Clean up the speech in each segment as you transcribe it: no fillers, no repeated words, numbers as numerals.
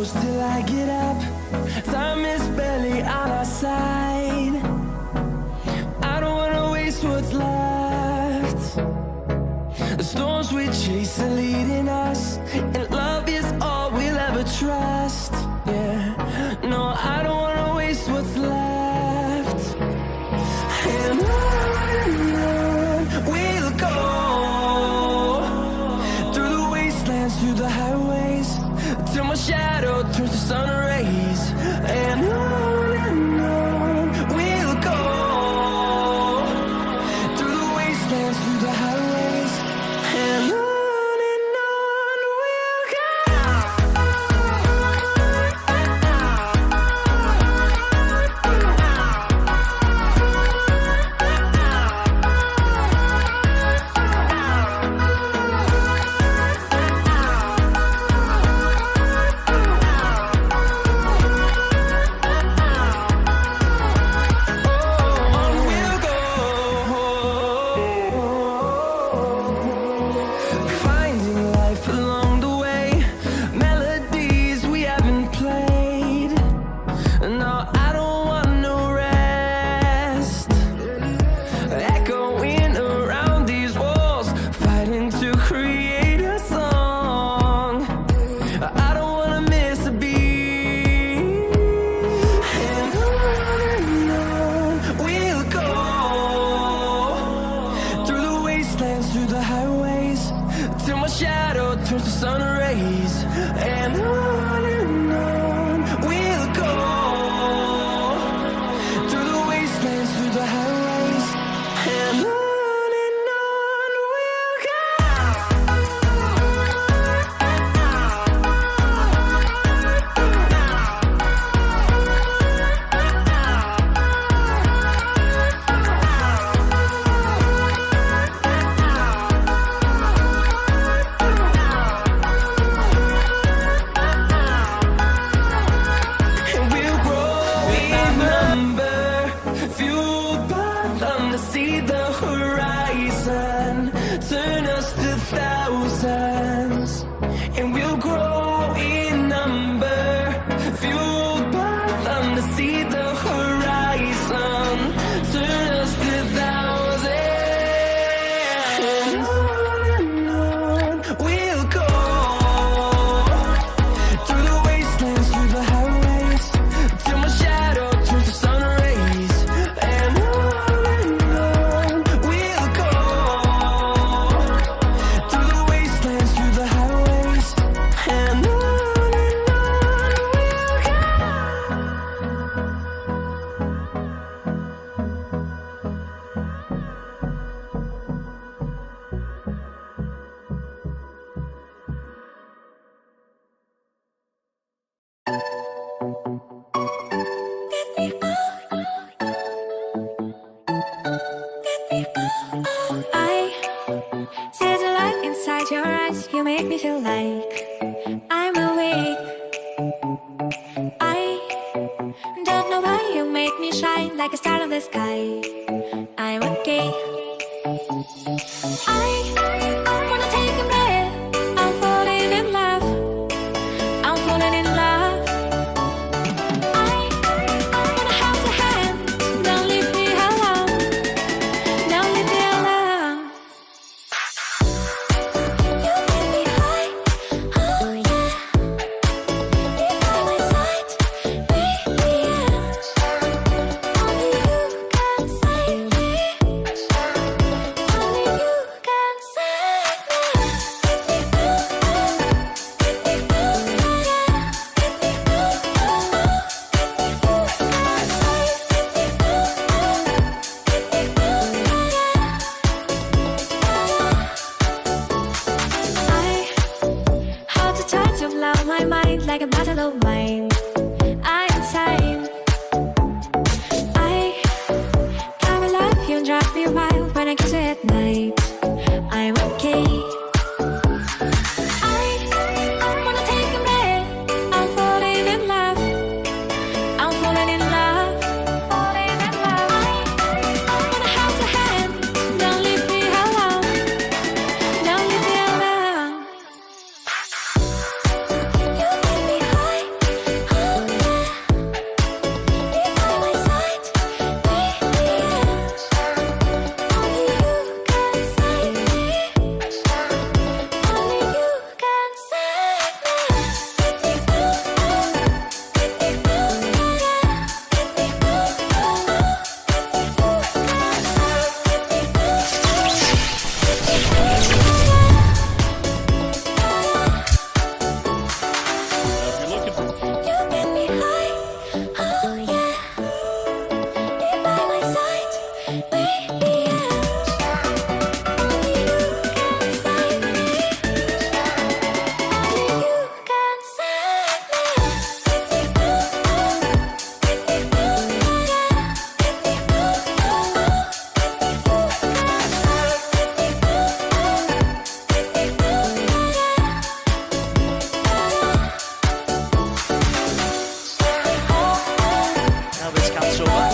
close till I get up. Time is barely on our side. I don't wanna waste what's left. The storms we chase are leading us, and love is all we'll ever trust. Yeah, no, I don't wanna waste what's left. And on we'll go, through the wastelands, through the highways, till my shadow turns to sun rays. And on we'll go, through the wastelands, through the highways, and on we'll go. Finding life along the way, melodies we haven't played. No, I don't want no rest. Echoing around these walls, fighting to create a song. I don't wanna miss a beat. And on we'll go, through the wastelands, through the highways, till my shadow turns to sun rays. And on we'll go, through the wastelands, through the highways, and on we'll go. And we'll grow in number, fueled by them to see the horizon, turn us to thousands. And we'll grow in number, fueled by them to see the horizon, turn us to thousands. And on we'll go, through the wastelands, through the highways, till my shadow turns to sun rays. And on we'll go, through the wastelands, through the highways, and on we'll go. I see the light inside your eyes. You make me feel like I'm awake. I don't know why you make me shine like a star in the sky. I'm okay. I wanna take a breath. I'm falling in love. I'm falling in love. I wanna hold your hand. Don't leave me alone. Don't leave me alone. You make me high. Oh yeah. You're by my side. Baby, yeah. Only you can say That's over.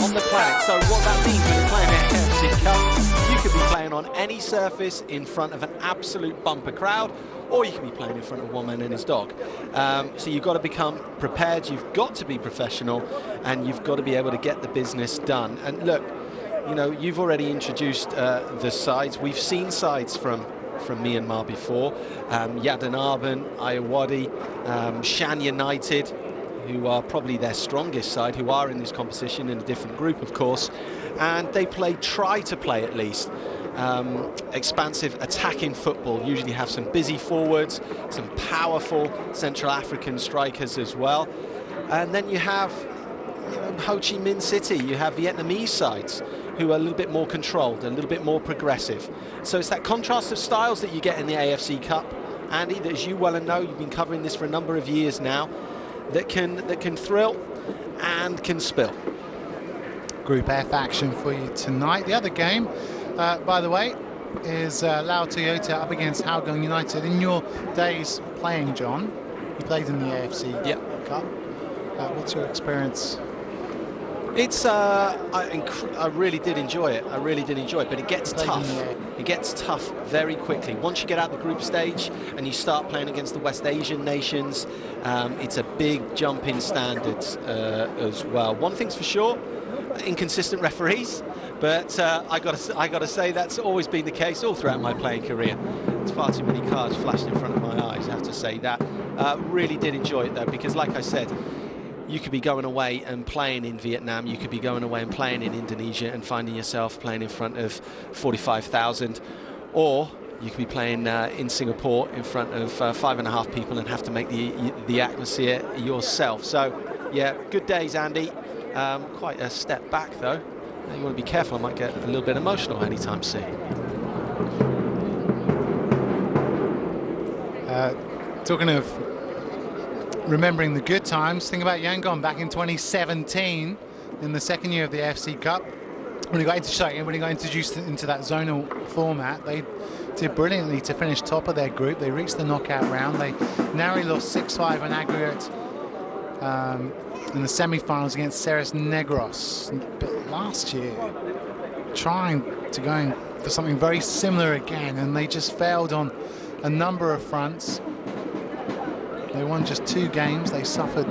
on the planet. So what that means when you're playing at AFC Cup, you could be playing on any surface in front of an absolute bumper crowd, or you can be playing in front of one man and his dog. So you've got to become prepared, you've got to be professional, and you've got to be able to get the business done. And look, you know, you've already introduced the sides. We've seen sides from Myanmar before, Yadanarban, Ayawadi, Shan United, who are probably their strongest side, who are in this competition in a different group, of course, and they try to play at least expansive attacking football, usually have some busy forwards, some powerful Central African strikers as well. And then you have, you know, Ho Chi Minh City, you have Vietnamese sides who are a little bit more controlled, a little bit more progressive. So it's that contrast of styles that you get in the AFC Cup, Andy, that, as you well know, you've been covering this for a number of years now, that can thrill and can spill. Group F action for you tonight. The other game, by the way, is Lao Toyota up against HOUGANG United. In your days playing, John, you played in the AFC Cup. What's your experience? It's I really did enjoy it. I really did enjoy it, but it gets tough. It gets tough very quickly. Once you get out the group stage and you start playing against the West Asian nations, it's a big jump in standards as well. One thing's for sure, inconsistent referees, but I got to say that's always been the case all throughout my playing career. It's far too many cards flashed in front of my eyes, I have to say that. Really did enjoy it though, because like I said, you could be going away and playing in Vietnam, you could be going away and playing in Indonesia and finding yourself playing in front of 45,000, or you could be playing in Singapore in front of 5.5 people and have to make the atmosphere yourself. So yeah, good days, Andy. Quite a step back though. You want to be careful, I might get a little bit emotional anytime soon. Talking of remembering the good times, think about Yangon back in 2017 in the second year of the AFC Cup. When he got introduced into that zonal format, they did brilliantly to finish top of their group. They reached the knockout round. They narrowly lost 6-5 on aggregate in the semi-finals against Ceres Negros. But last year, trying to go for something very similar again, and they just failed on a number of fronts. They won just 2 games. They suffered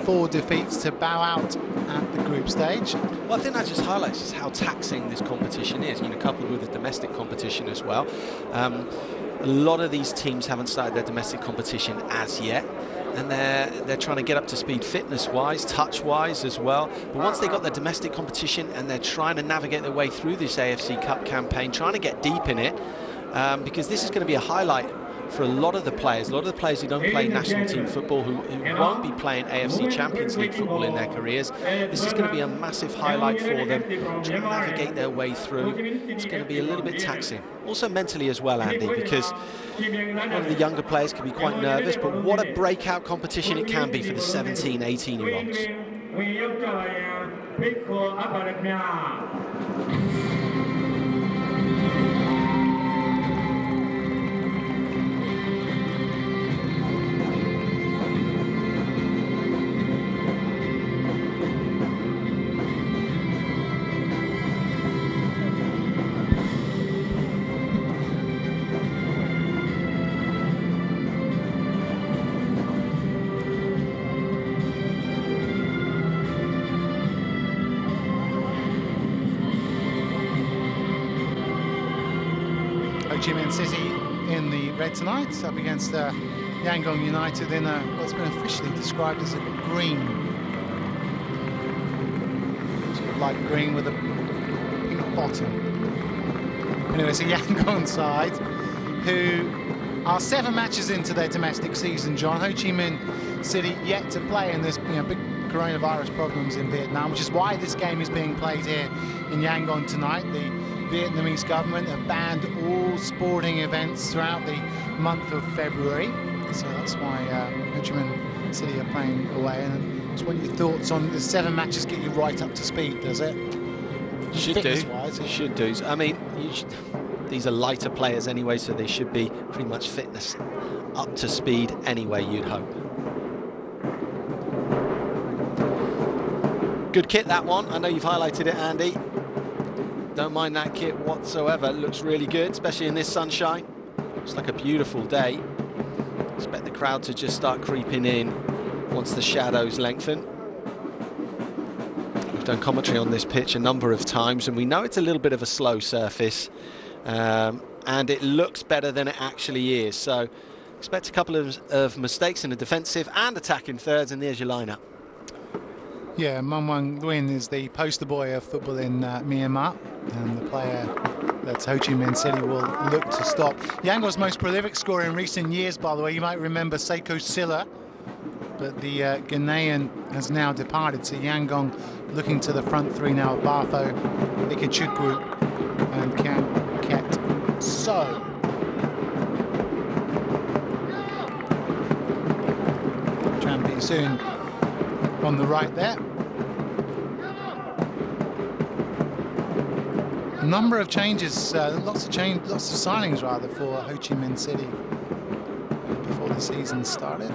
4 defeats to bow out at the group stage. Well, I think that just highlights just how taxing this competition is, you know, coupled with the domestic competition as well. A lot of these teams haven't started their domestic competition as yet, and they're trying to get up to speed fitness-wise, touch-wise as well. But once they got their domestic competition and they're trying to navigate their way through this AFC Cup campaign, trying to get deep in it, because this is going to be a highlight for a lot of the players who don't play national team football, who won't be playing AFC Champions League football in their careers. This is going to be a massive highlight for them, trying to navigate their way through. It's going to be a little bit taxing. Also mentally as well, Andy, because one of the younger players can be quite nervous, but what a breakout competition it can be for the 17, 18-year-olds. Ho Chi Minh City in the red tonight, up against Yangon United in what's been officially described as a green. Sort of light green with a pink bottom. Anyway, it's a Yangon side who are 7 matches into their domestic season, John. Ho Chi Minh City yet to play, and there's big coronavirus problems in Vietnam, which is why this game is being played here in Yangon tonight. The Vietnamese government have banned all sporting events throughout the month of February, so that's why Ho Chi Minh City are playing away. And just what your thoughts on the 7 matches get you right up to speed, does it? Should do. I mean, these are lighter players anyway, so they should be pretty much fitness up to speed anyway, you'd hope. Good kit, that one. I know you've highlighted it, Andy. Don't mind that kit whatsoever. It looks really good, especially in this sunshine. Looks like a beautiful day. Expect the crowd to just start creeping in once the shadows lengthen. We've done commentary on this pitch a number of times, and we know it's a little bit of a slow surface, and it looks better than it actually is. So expect a couple of mistakes in the defensive and attacking thirds, and there's your lineup. Yeah, Mun Nguyen is the poster boy of football in Myanmar, and the player that Ho Chi Minh City will look to stop. Yangon's most prolific scorer in recent years, by the way. You might remember Seiko Silla, but the Ghanaian has now departed. So Yangon looking to the front three now: Bafo, Ikechukwu, and Kam Ket So. Trampi soon on the right there. A number of changes, lots of signings rather, for Ho Chi Minh City before the season started.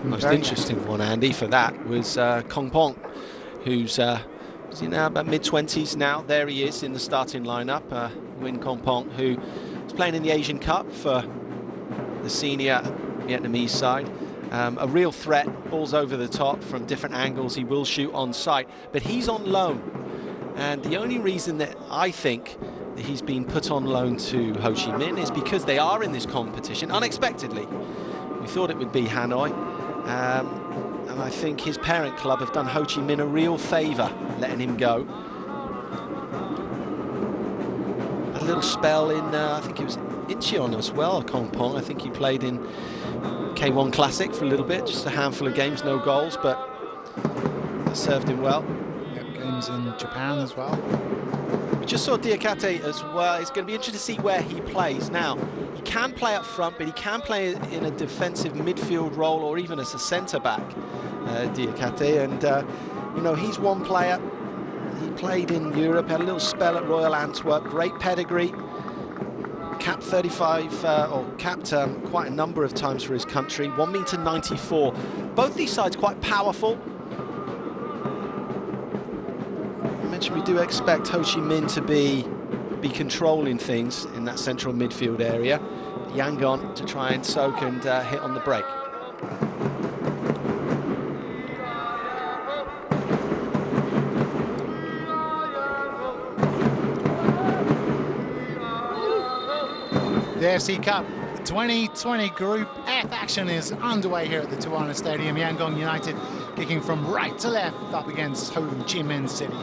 Most interesting one, Andy, for that was Kong Pong, who's is he now about mid-20s now? There he is in the starting lineup. Nguyen Kong Pong, who is playing in the Asian Cup for the senior Vietnamese side. A real threat, balls over the top from different angles. He will shoot on sight, but he's on loan. And the only reason that I think that he's been put on loan to Ho Chi Minh is because they are in this competition unexpectedly. We thought it would be Hanoi, and I think his parent club have done Ho Chi Minh a real favour letting him go. A little spell in, I think it was Incheon as well, Kong Pong. I think he played in K1 Classic for a little bit, just a handful of games, no goals, but that served him well. Games in Japan as well. We just saw Diakate as well. It's going to be interesting to see where he plays. Now, he can play up front, but he can play in a defensive midfield role or even as a centre-back, Diakate. And, you know, he's one player. He played in Europe, had a little spell at Royal Antwerp, great pedigree. Capped 35, or capped quite a number of times for his country, 1m94. Both these sides quite powerful. We do expect Ho Chi Minh to be controlling things in that central midfield area. Yangon to try and soak and hit on the break. The AFC Cup 2020 Group F action is underway here at the Tuana Stadium. Yangon United kicking from right to left up against Ho Chi Minh City.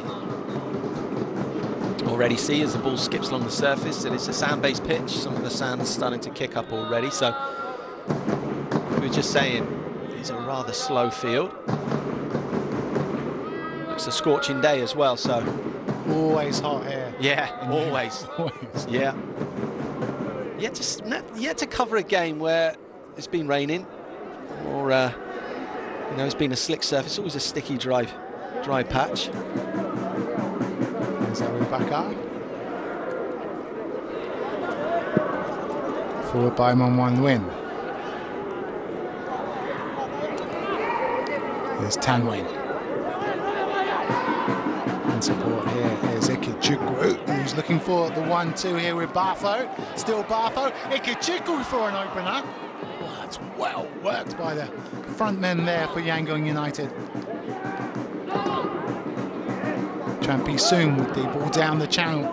Already see as the ball skips along the surface that it's a sand-based pitch. Some of the sand's starting to kick up already, so we were just saying it's a rather slow field. Looks a scorching day as well, so always hot here. Yeah, always. Always. Yeah. Yet to cover a game where it's been raining, or you know, it's been a slick surface. Always a sticky, dry patch. There's Abu Bakar. Forward by Mun Nguyen. There's Tan Nguyen. In support here is Ikechukwu, who's looking for the 1-2 here with Bafo. Still Bafo. Ikechukwu for an opener. Well, that's well worked by the front men there for Yangon United. Trampi soon with the ball down the channel.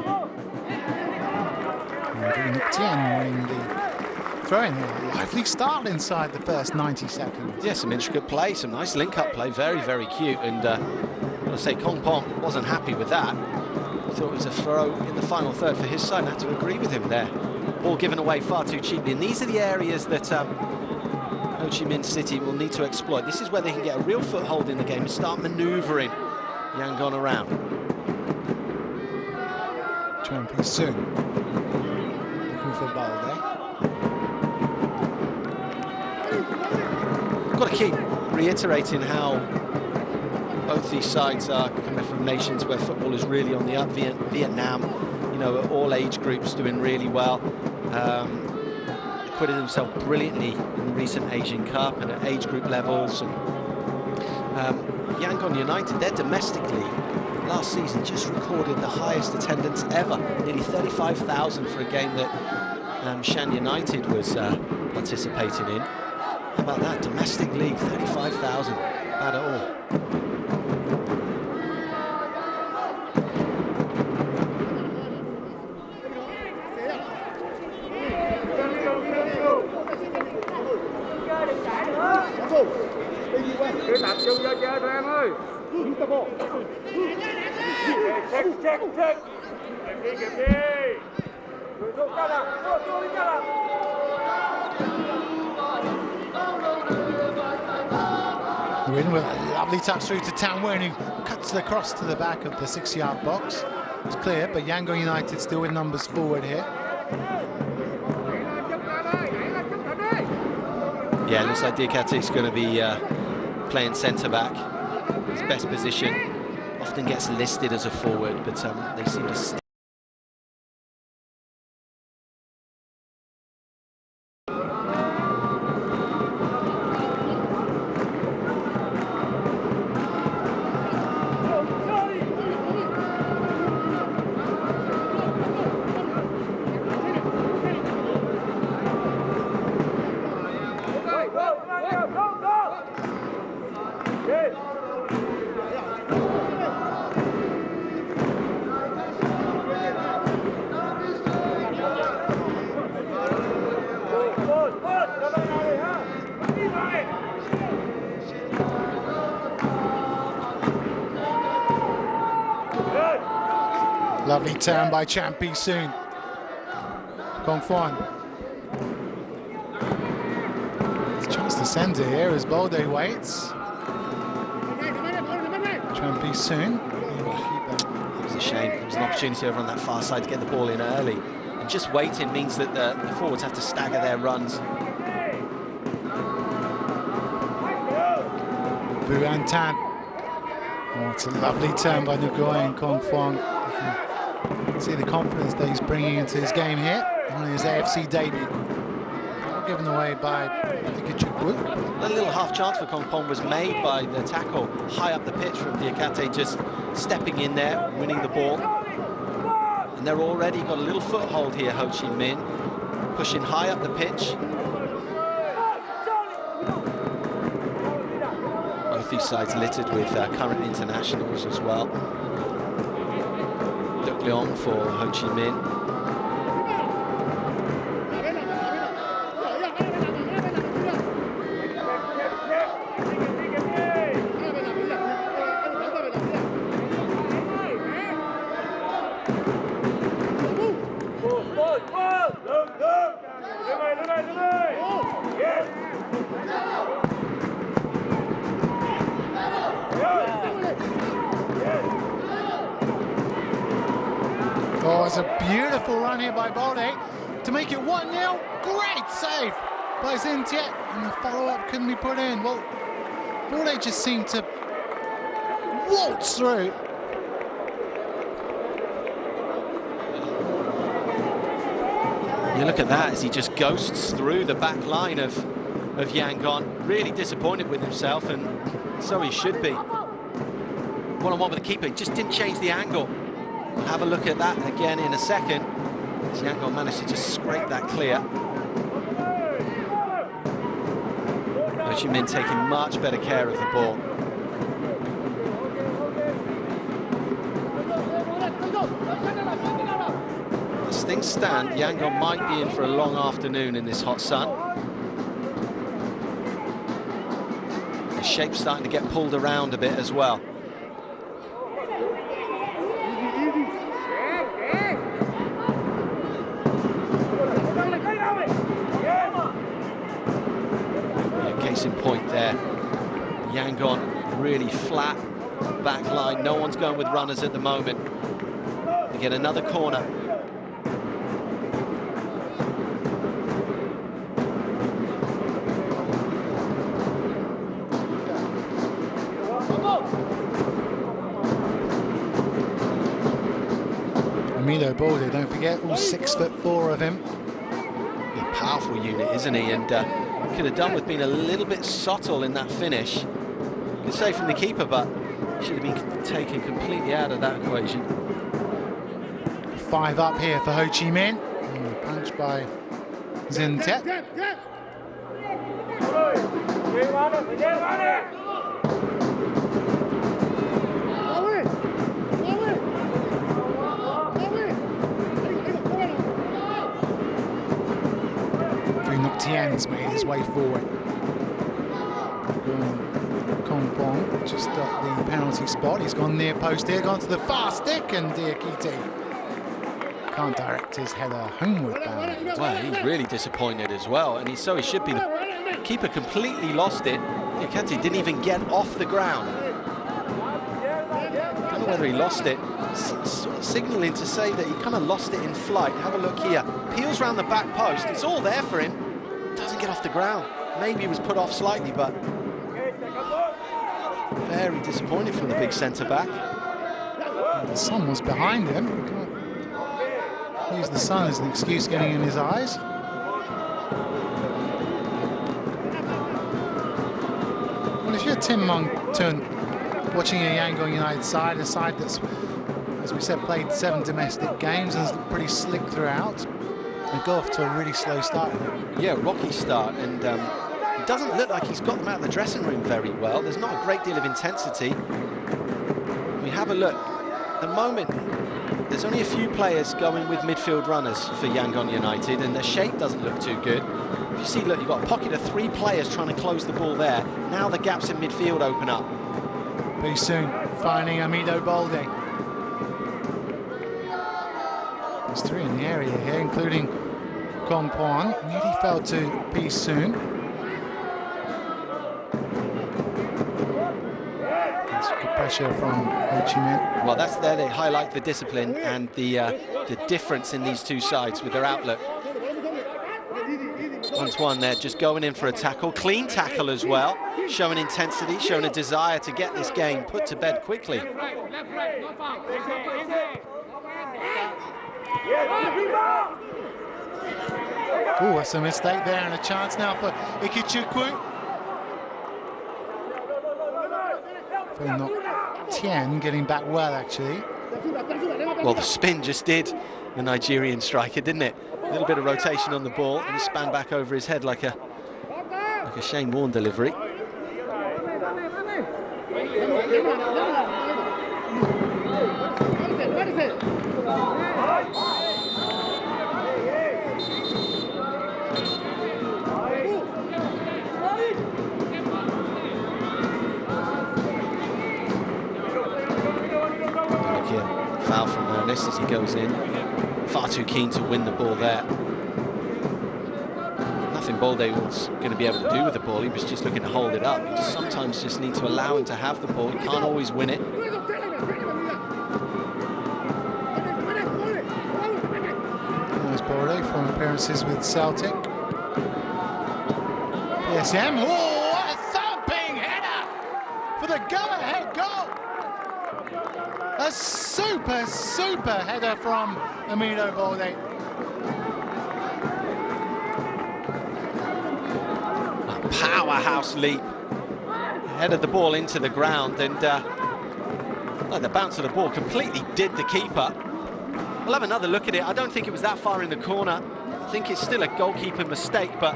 And Tien winning the throw-in. A lively start inside the first 90 seconds. Yeah, some intricate play, some nice link-up play, very, very cute. And I want to say Kong Pong wasn't happy with that. He thought it was a throw in the final third for his side. I have to agree with him there. Ball given away far too cheaply. And these are the areas that Ho Chi Minh City will need to exploit. This is where they can get a real foothold in the game and start manoeuvring Yangon around. Trampi soon. Looking for Balde. Got to keep reiterating how both these sides are coming from nations where football is really on the up. Vietnam, you know, all age groups doing really well. Acquitted themselves brilliantly in the recent Asian Cup and at age group levels. And Yangon United, their domestic league, last season just recorded the highest attendance ever, nearly 35,000 for a game that Shan United was participating in. How about that, domestic league, 35,000, bad at all. Win with a lovely touch through to Tan Wen, who cuts the cross to the back of the 6-yard box. It's clear, but Yangon United still with numbers forward here. Yeah, it looks like TRjedC is going to be playing centre-back. His best position, often gets listed as a forward, but they seem to... Lovely turn by Champi Soon. Kong Fuan. Chance to send it here as Bolde waits. Champi Soon. It was a shame. There was an opportunity over on that far side to get the ball in early. And just waiting means that the forwards have to stagger their runs. Vuan Tan. Oh, it's a lovely turn by Nguyen and Kong Fuan. See the confidence that he's bringing into his game here on his AFC debut. Not given away by Dikachukwu. A little half chance for Kong Pong was made by the tackle high up the pitch from TRjedC, just stepping in there, winning the ball. And they're already got a little foothold here, Ho Chi Minh, pushing high up the pitch. Both these sides littered with current internationals as well. Leong for Ho Chi Minh. Oh, it's a beautiful run here by Bolde to make it 1-0. Great save by Xintiet, and the follow-up couldn't be put in. Well, Bolde just seemed to waltz through. You look at that as he just ghosts through the back line of Yangon. Really disappointed with himself, and so he should be. One-on-one with the keeper, just didn't change the angle. We'll have a look at that again in a second. Yangon managed to just scrape that clear. Ho Chi Minh taking much better care of the ball. As things stand, Yangon might be in for a long afternoon in this hot sun. The shape's starting to get pulled around a bit as well. Case in point there, Yangon really flat back line. No one's going with runners at the moment. They get another corner. Amido Bolde, don't forget, all 6'4" of him. A powerful unit, isn't he? And could have done with being a little bit subtle in that finish. Good save from the keeper, but should have been taken completely out of that equation. 5 up here for Ho Chi Minh. Punch by Zintet. Tian's made his way forward. Kompong just at the penalty spot. He's gone near post here, gone to the far stick, and Diakite can't direct his header homeward bound. Well, he's really disappointed as well, and so he should be. The keeper completely lost it. Diakite didn't even get off the ground. Don't know whether he lost it. Sort of signalling to say that he kind of lost it in flight. Have a look here. Peels round the back post. It's all there for him. Doesn't get off the ground. Maybe he was put off slightly, but very disappointed from the big centre-back. The sun was behind him. Can't use the sun as an excuse getting in his eyes. Well, if you're Tim Mong-Tun watching a Yangon United side, a side that's, as we said, played 7 domestic games and has looked pretty slick throughout, they go off to a really slow start. Yeah, rocky start, and it doesn't look like he's got them out of the dressing room very well. There's not a great deal of intensity. We have a look. At the moment, there's only a few players going with midfield runners for Yangon United, and their shape doesn't look too good. If you see, look, you've got a pocket of 3 players trying to close the ball there. Now the gaps in midfield open up. Pretty soon, finding Amido Balde. There's 3 in the area here, including Kong Puan. Nearly fell to Pi Soon. That's good pressure from Ho Chi Minh. Well, that's there. They highlight the discipline and the difference in these two sides with their outlook. 1-1 there, just going in for a tackle. Clean tackle as well, showing intensity, showing a desire to get this game put to bed quickly. Oh, that's a mistake there, and a chance now for Ikichukwu. Not Tian getting back well, actually. Well, the spin just did the Nigerian striker, didn't it? A little bit of rotation on the ball, and he span back over his head like a Shane Warne delivery. Foul from Ernest as he goes in. Far too keen to win the ball there. Nothing Balde was going to be able to do with the ball. He was just looking to hold it up. You sometimes just need to allow him to have the ball. You can't always win it. Nice Balde from appearances with Celtic. PSM. Oh, what a thumping header for the go-ahead goal. A super header from Amido Balde. A powerhouse leap. Headed the ball into the ground, and the bounce of the ball completely did the keeper. We'll have another look at it. I don't think it was that far in the corner. I think it's still a goalkeeper mistake, but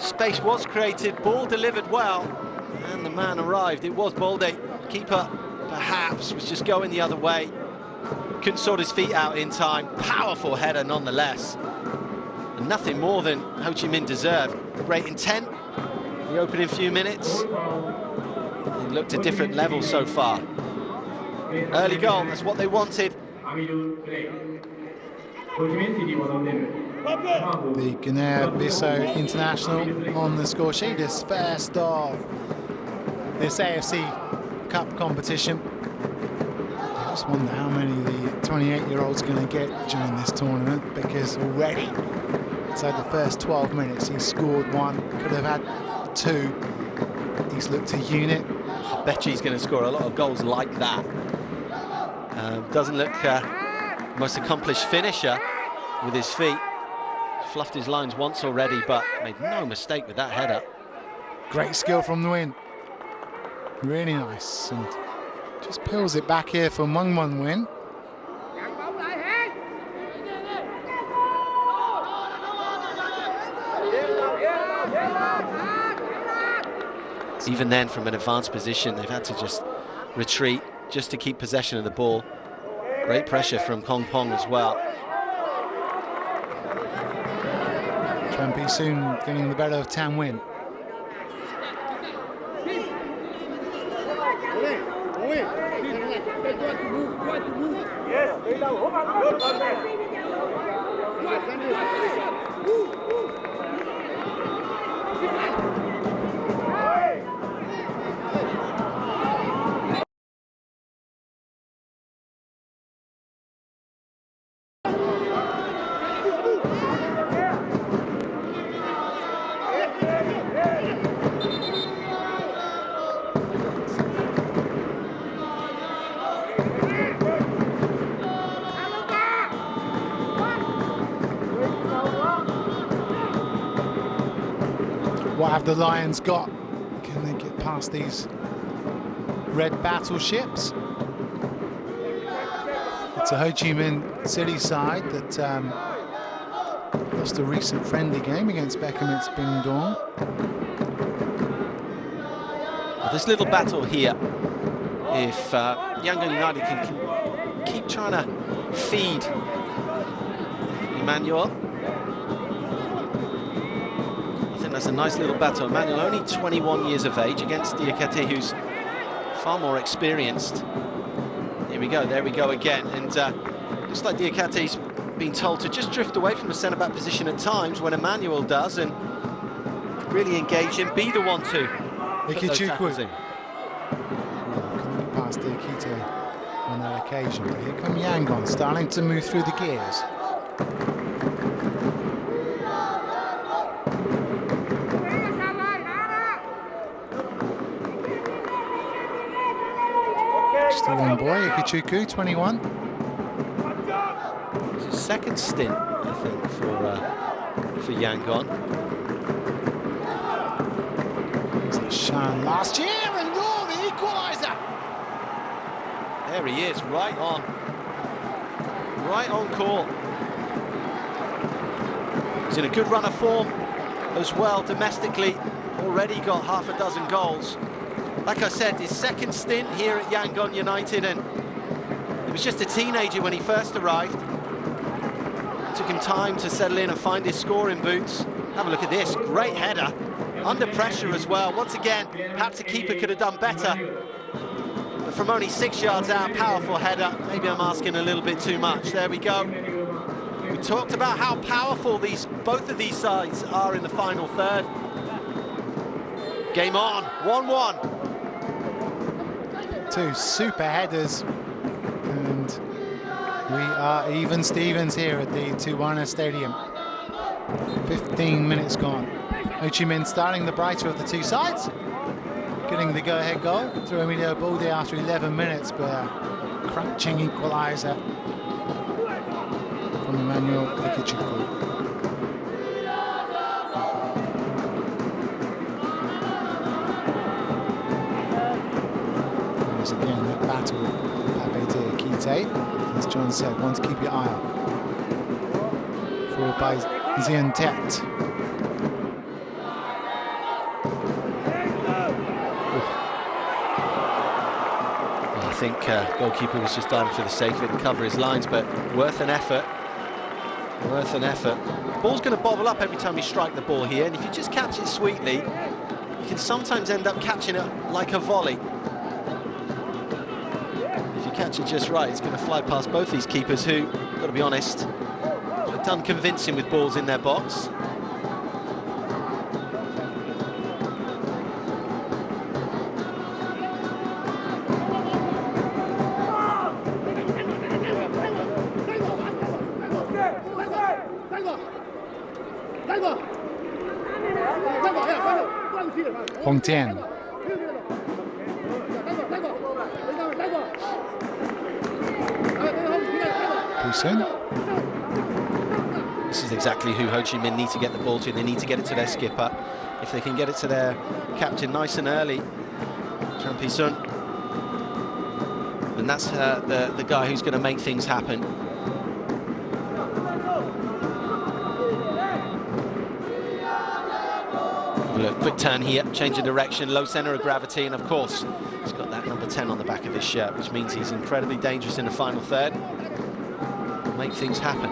space was created, ball delivered well, and the man arrived. It was Balde. Keeper perhaps was just going the other way, couldn't sort his feet out in time. Powerful header nonetheless, and nothing more than Ho Chi Minh deserved. Great intent the opening few minutes. They looked a different level so far. Early goal, that's what they wanted. The Guinea-Bissau international on the score sheet is first of this AFC Cup competition. I just wonder how many the 28-year-old's going to get during this tournament, because already inside the first 12 minutes he's scored 1, could have had 2. He's looked a unit. I bet he's going to score a lot of goals like that. Doesn't look most accomplished finisher with his feet. Fluffed his lines once already, but made no mistake with that header. Great skill from the win. Really nice, and just peels it back here for 1-1 win. Even then, from an advanced position, they've had to just retreat just to keep possession of the ball. Great pressure from Kong Pong as well. Chuan soon getting the better of Tan Win. What have the Lions got? Can they get past these red battleships? It's a Ho Chi Minh City side that lost a recent friendly game against Beckham's Bing Dong. Well, this little battle here, if Yangon United can keep trying to feed Emmanuel. That's a nice little battle. Emmanuel only 21 years of age against Diakate, who's far more experienced. Here we go, there we go again. And looks like Diakate's been told to just drift away from the centre-back position at times when Emmanuel does, and really engage him, be the one to put those tackles in. Couldn't get past Diakate on that occasion, but here come Yangon, starting to move through the gears. Still on boy, Ikuchuku, 21. It's his second stint, I think, for Yangon. Shan last year, and the equaliser. There he is, right on call. He's in a good run of form as well domestically. Already got half a dozen goals. Like I said, his second stint here at Yangon United, and he was just a teenager when he first arrived. It took him time to settle in and find his scoring boots. Have a look at this, great header, under pressure as well. Once again, perhaps the keeper could have done better. But from only 6 yards out, powerful header. Maybe I'm asking a little bit too much. There we go. We talked about how powerful both of these sides are in the final third. Game on, 1-1. Two super headers, and we are even Stevens here at the Tuwana Stadium. 15 minutes gone. Ho Chi Minh starting the brighter of the two sides, getting the go-ahead goal through Emilio Balde after 11 minutes, but a crunching equaliser from Emmanuel Ikuchuku. Again, that battle with Pape Diakate, as John said, one to keep your eye on. Followed by Zien Tet. I think goalkeeper was just diving for the safety to cover his lines, but worth an effort. Worth an effort. The ball's going to bobble up every time you strike the ball here, and if you just catch it sweetly, you can sometimes end up catching it like a volley. Catch it just right, it's going to fly past both these keepers who, got to be honest, have done convincing with balls in their box. Hong Tian. This is exactly who Ho Chi Minh need to get the ball to. They need to get it to their skipper. If they can get it to their captain nice and early, Sun. And that's the guy who's going to make things happen. Look, quick turn here, change of direction, low centre of gravity, and of course, he's got that number 10 on the back of his shirt, which means he's incredibly dangerous in the final third. Make things happen.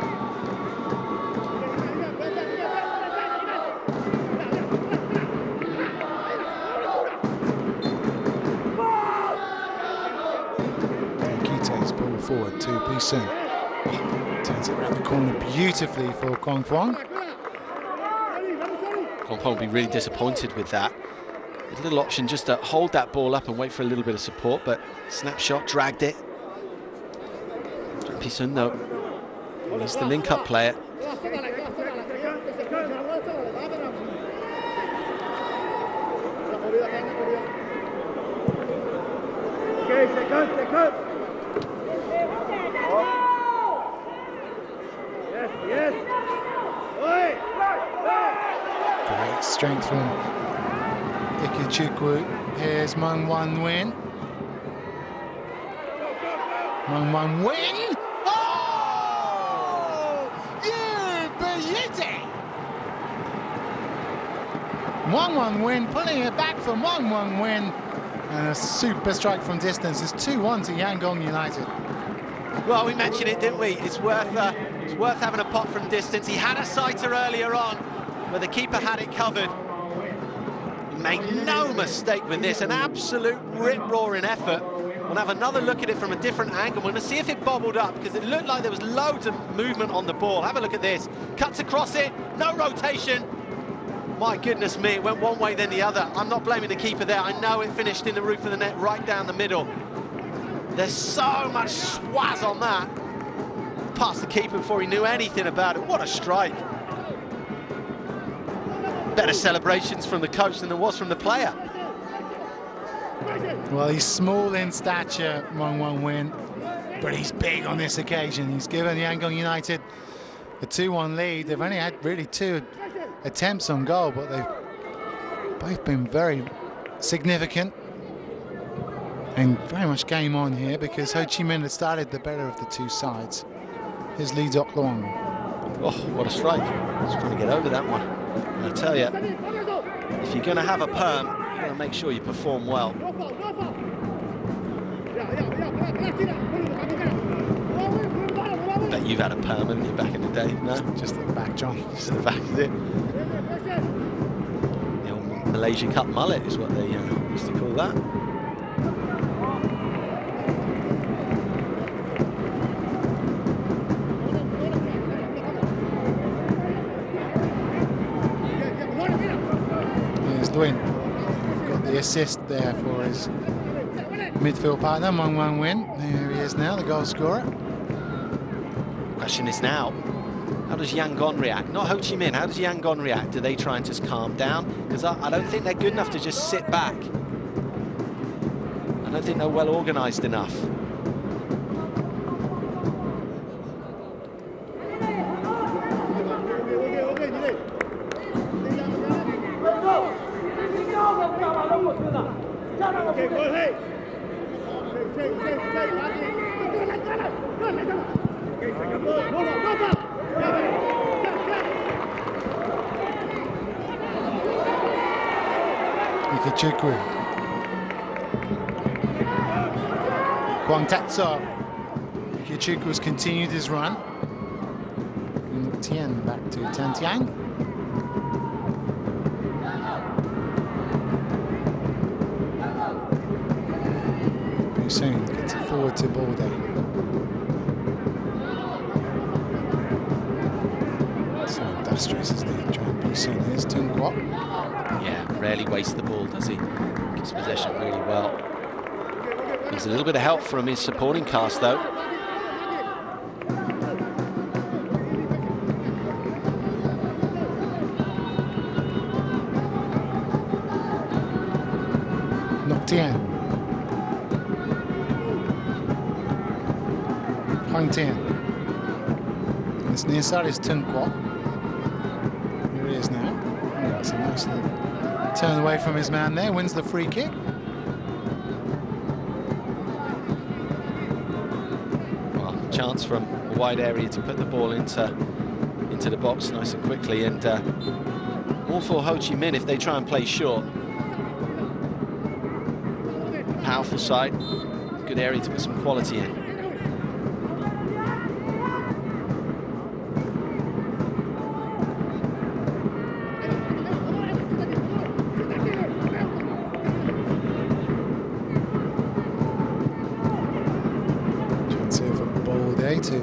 Takes ball forward to Sun. Turns it around the corner beautifully for Kong Fuang. Kong Fuang will be really disappointed with that. A little option just to hold that ball up and wait for a little bit of support, but snapshot, dragged it. Sun, though, he's the link-up player. Great strength from Ikechukwu. Here's Meng Wan Win. Meng Wan Win! Oh! You beauty! Meng Wan Win pulling it back for Meng Wan Win. And a super strike from distance. It's 2-1 to Yangon United. Well, we mentioned it, didn't we? It's worth having a pot from distance. He had a sighter earlier on, but the keeper had it covered. He made no mistake with this, an absolute rip-roaring effort. We'll have another look at it from a different angle. We're going to see if it bobbled up, because it looked like there was loads of movement on the ball. Have a look at this. Cuts across it, no rotation. My goodness me, it went one way then the other. I'm not blaming the keeper there. I know it finished in the roof of the net right down the middle. There's so much swaz on that. Past the keeper before he knew anything about it. What a strike. Better celebrations from the coach than there was from the player. Well, he's small in stature, Meng Wan Win, but he's big on this occasion. He's given Yangon United a 2-1 lead. They've only had really 2 attempts on goal, but they've both been very significant and very much game on here, because Ho Chi Minh had started the better of the 2 sides. Here's Lee Dok Luong. Oh, what a strike. Just trying to get over that one. And I tell you, if you're going to have a perm, you've got to make sure you perform well. Bet you've had a perm, haven't you, back in the day? No? Just at the back, John. Just at the back, is it? The old Malaysia Cup mullet is what they used to call that. Win. Got the assist there for his midfield partner, Meng Wan Win. There he is now, the goal scorer. The question is now, how does Yangon react? Not Ho Chi Minh, how does Yangon react? Do they try and just calm down? Because I don't think they're good enough to just sit back. I don't think they're well organised enough. Ikechukwu. Kwang Tatso. Ikechukwu's continued his run. Tien back to Tan Tiang. Soon gets it forward to Balde. So industrious as the John Soon is. Tung Kwok. Yeah, rarely wastes the ball, does he? Keeps possession really well. Needs a little bit of help from his supporting cast, though. Nok Tien. Hang Tien. And it's near side is Tung Kwok. Here he is now. Oh, that's a nice little turn away from his man there, wins the free kick. chance from a wide area to put the ball into the box nice and quickly, and all for Ho Chi Minh if they try and play short. Powerful side, good area to put some quality in. Chance here for Balde to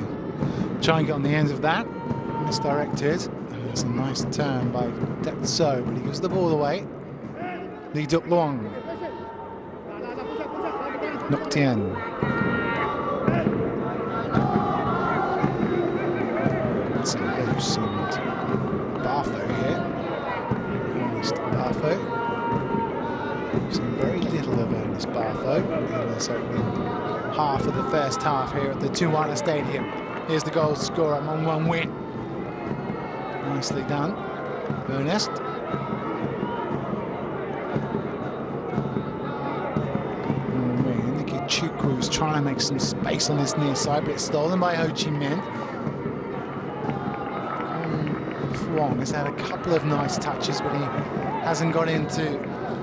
try and get on the end of that. Misdirected. And it's a nice turn by Dek So, but he gives the ball away. Lee Duk Luong. Nok Tien. It's loose, and Bartho here. Ernest Bartho. We've seen very little of Ernest Bartho in this opening half of the first half here at the Tuana Stadium. Here's the goal scorer, 1-1 win. Nicely done, Ernest. Chukwu trying to make some space on this near side, but it's stolen by Ho Chi Minh. Phuong has had a couple of nice touches, but he hasn't got into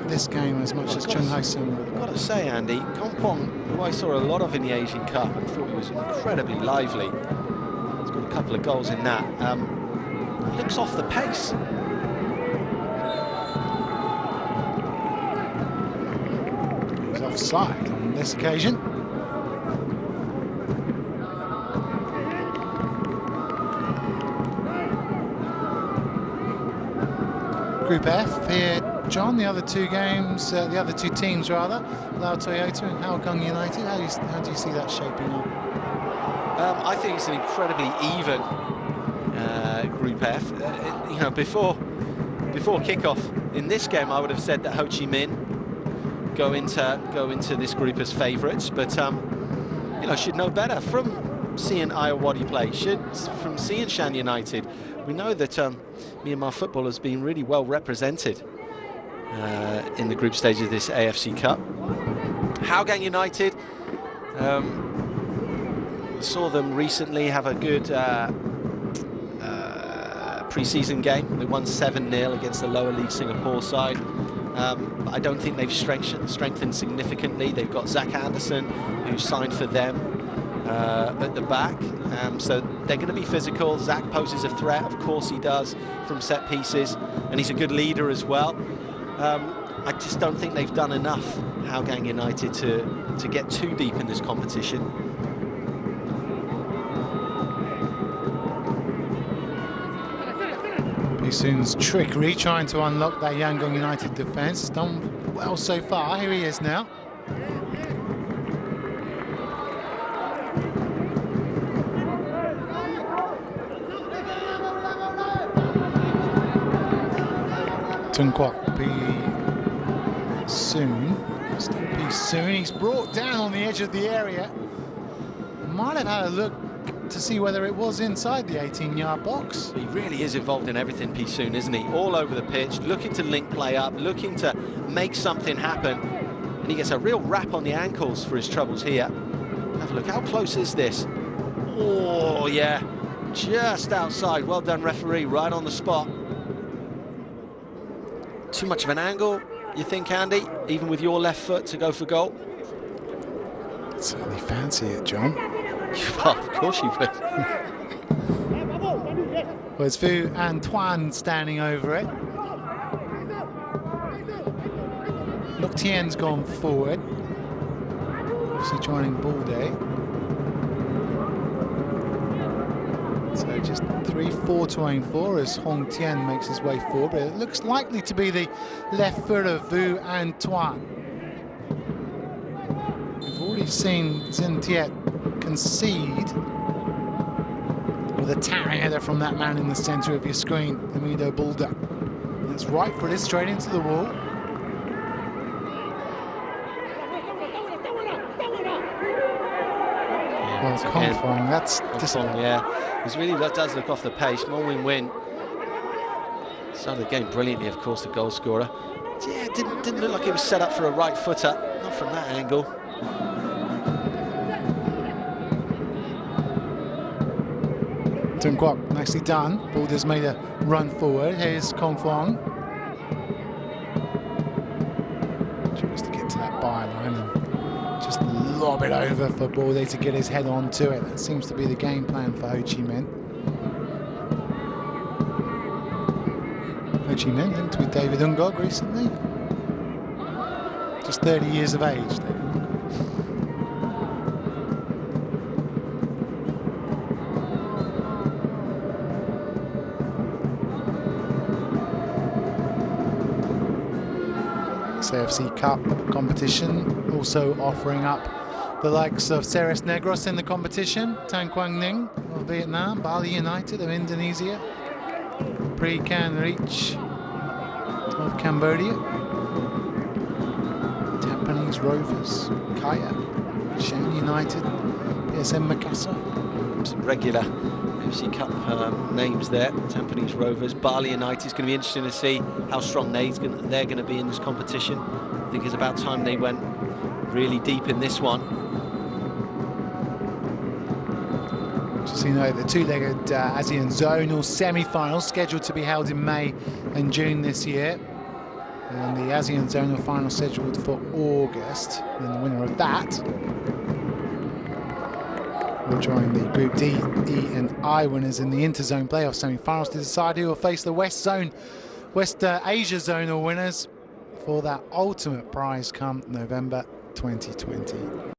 this game as much as Chung Hai Sung. I've got to say, Andy, Kompong, who I saw a lot of in the Asian Cup and thought he was incredibly lively, he's got a couple of goals in that. He looks off the pace. He's offside on this occasion. Group F here, John. The other two games, the other two teams rather, Lao Toyota and HOUGANG United. How do you see that shaping up? I think it's an incredibly even Group F. You know, before kickoff in this game, I would have said that Ho Chi Minh go into this group as favourites, but you know, should know better from seeing Ayeyarwady play. From seeing Shan United, we know that Myanmar football has been really well represented in the group stage of this AFC Cup. HOUGANG United, saw them recently have a good pre-season game. They won 7-0 against the lower league Singapore side. I don't think they've strengthened significantly. They've got Zach Anderson, who signed for them at the back. So they're going to be physical. Zach poses a threat, of course he does, from set pieces, and he's a good leader as well. I just don't think they've done enough, HOUGANG United, to get too deep in this competition. Soon's trickery, trying to unlock that Yangon United defence. Has done well so far. Here he is now. Tung Kwok Soon. Still Soon. He's brought down on the edge of the area. Might have had a look to see whether it was inside the 18-yard box. He really is involved in everything, Soon, isn't he? All over the pitch, looking to link play up, looking to make something happen. And he gets a real rap on the ankles for his troubles here. Have a look, how close is this? Oh, yeah, just outside. Well done, referee, right on the spot. Too much of an angle, you think, Andy, even with your left foot to go for goal? Certainly fancy it, John. Well, of course you would. Well, it's Vu Antoine standing over it. Nok Tien's gone forward. Obviously joining Balde. So just 3-4 to aim for as Hong Tien makes his way forward. But it looks likely to be the left foot of Vu Antoine. We've already seen Zin Tiet concede with a towering header from that man in the centre of your screen, Amido Balde. That's right footed straight into the wall. Well, Kompong, that's just... yeah, it really does look off the pace. Mo Win started the game brilliantly, of course, the goal scorer. Yeah, it didn't look like it was set up for a right footer, not from that angle. Tung Kwok, nicely done. Boulders made a run forward. Here's Kong Fuang. Tries to get to that byline and just lob it over for Boulders to get his head onto it. That seems to be the game plan for Ho Chi Minh. Ho Chi Minh linked with David Ungog recently. Just 30 years of age. AFC Cup competition also offering up the likes of Ceres Negros in the competition, Tan Quang Ninh of Vietnam, Bali United of Indonesia, Pri Can Reach of Cambodia, Tampines Rovers, Kaya, Shan United, PSM Makassar. Some regular AFC Cup names there. Tampines Rovers, Bali United. It's going to be interesting to see how strong they're going to be in this competition. I think it's about time they went really deep in this one. Just so you know, the two-legged ASEAN zonal semi-finals scheduled to be held in May and June this year, and the ASEAN zonal final scheduled for August. And the winner of that will join the Group D, E and I winners in the Interzone playoff semi-finals to decide who will face the West Asia zonal winners for that ultimate prize come November 2020.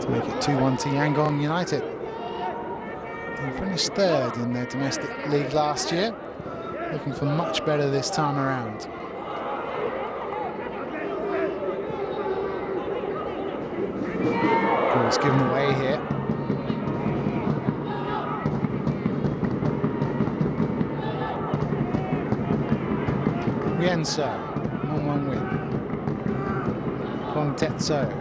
To make it 2-1 to Yangon United. They finished third in their domestic league last year, looking for much better this time around. Goals given away here. Rienso, 1-1 win. Kwong Tetso.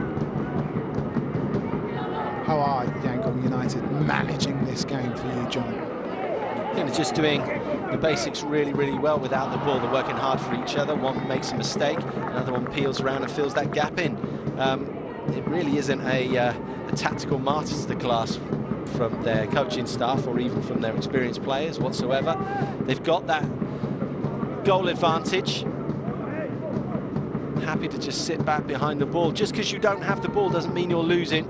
How are Yangon United managing this game for you, John? I think they're just doing the basics really, really well without the ball. They're working hard for each other. One makes a mistake, another one peels around and fills that gap in. It really isn't a tactical masterclass from their coaching staff or even from their experienced players whatsoever. They've got that goal advantage. Happy to just sit back behind the ball. Just because you don't have the ball doesn't mean you're losing.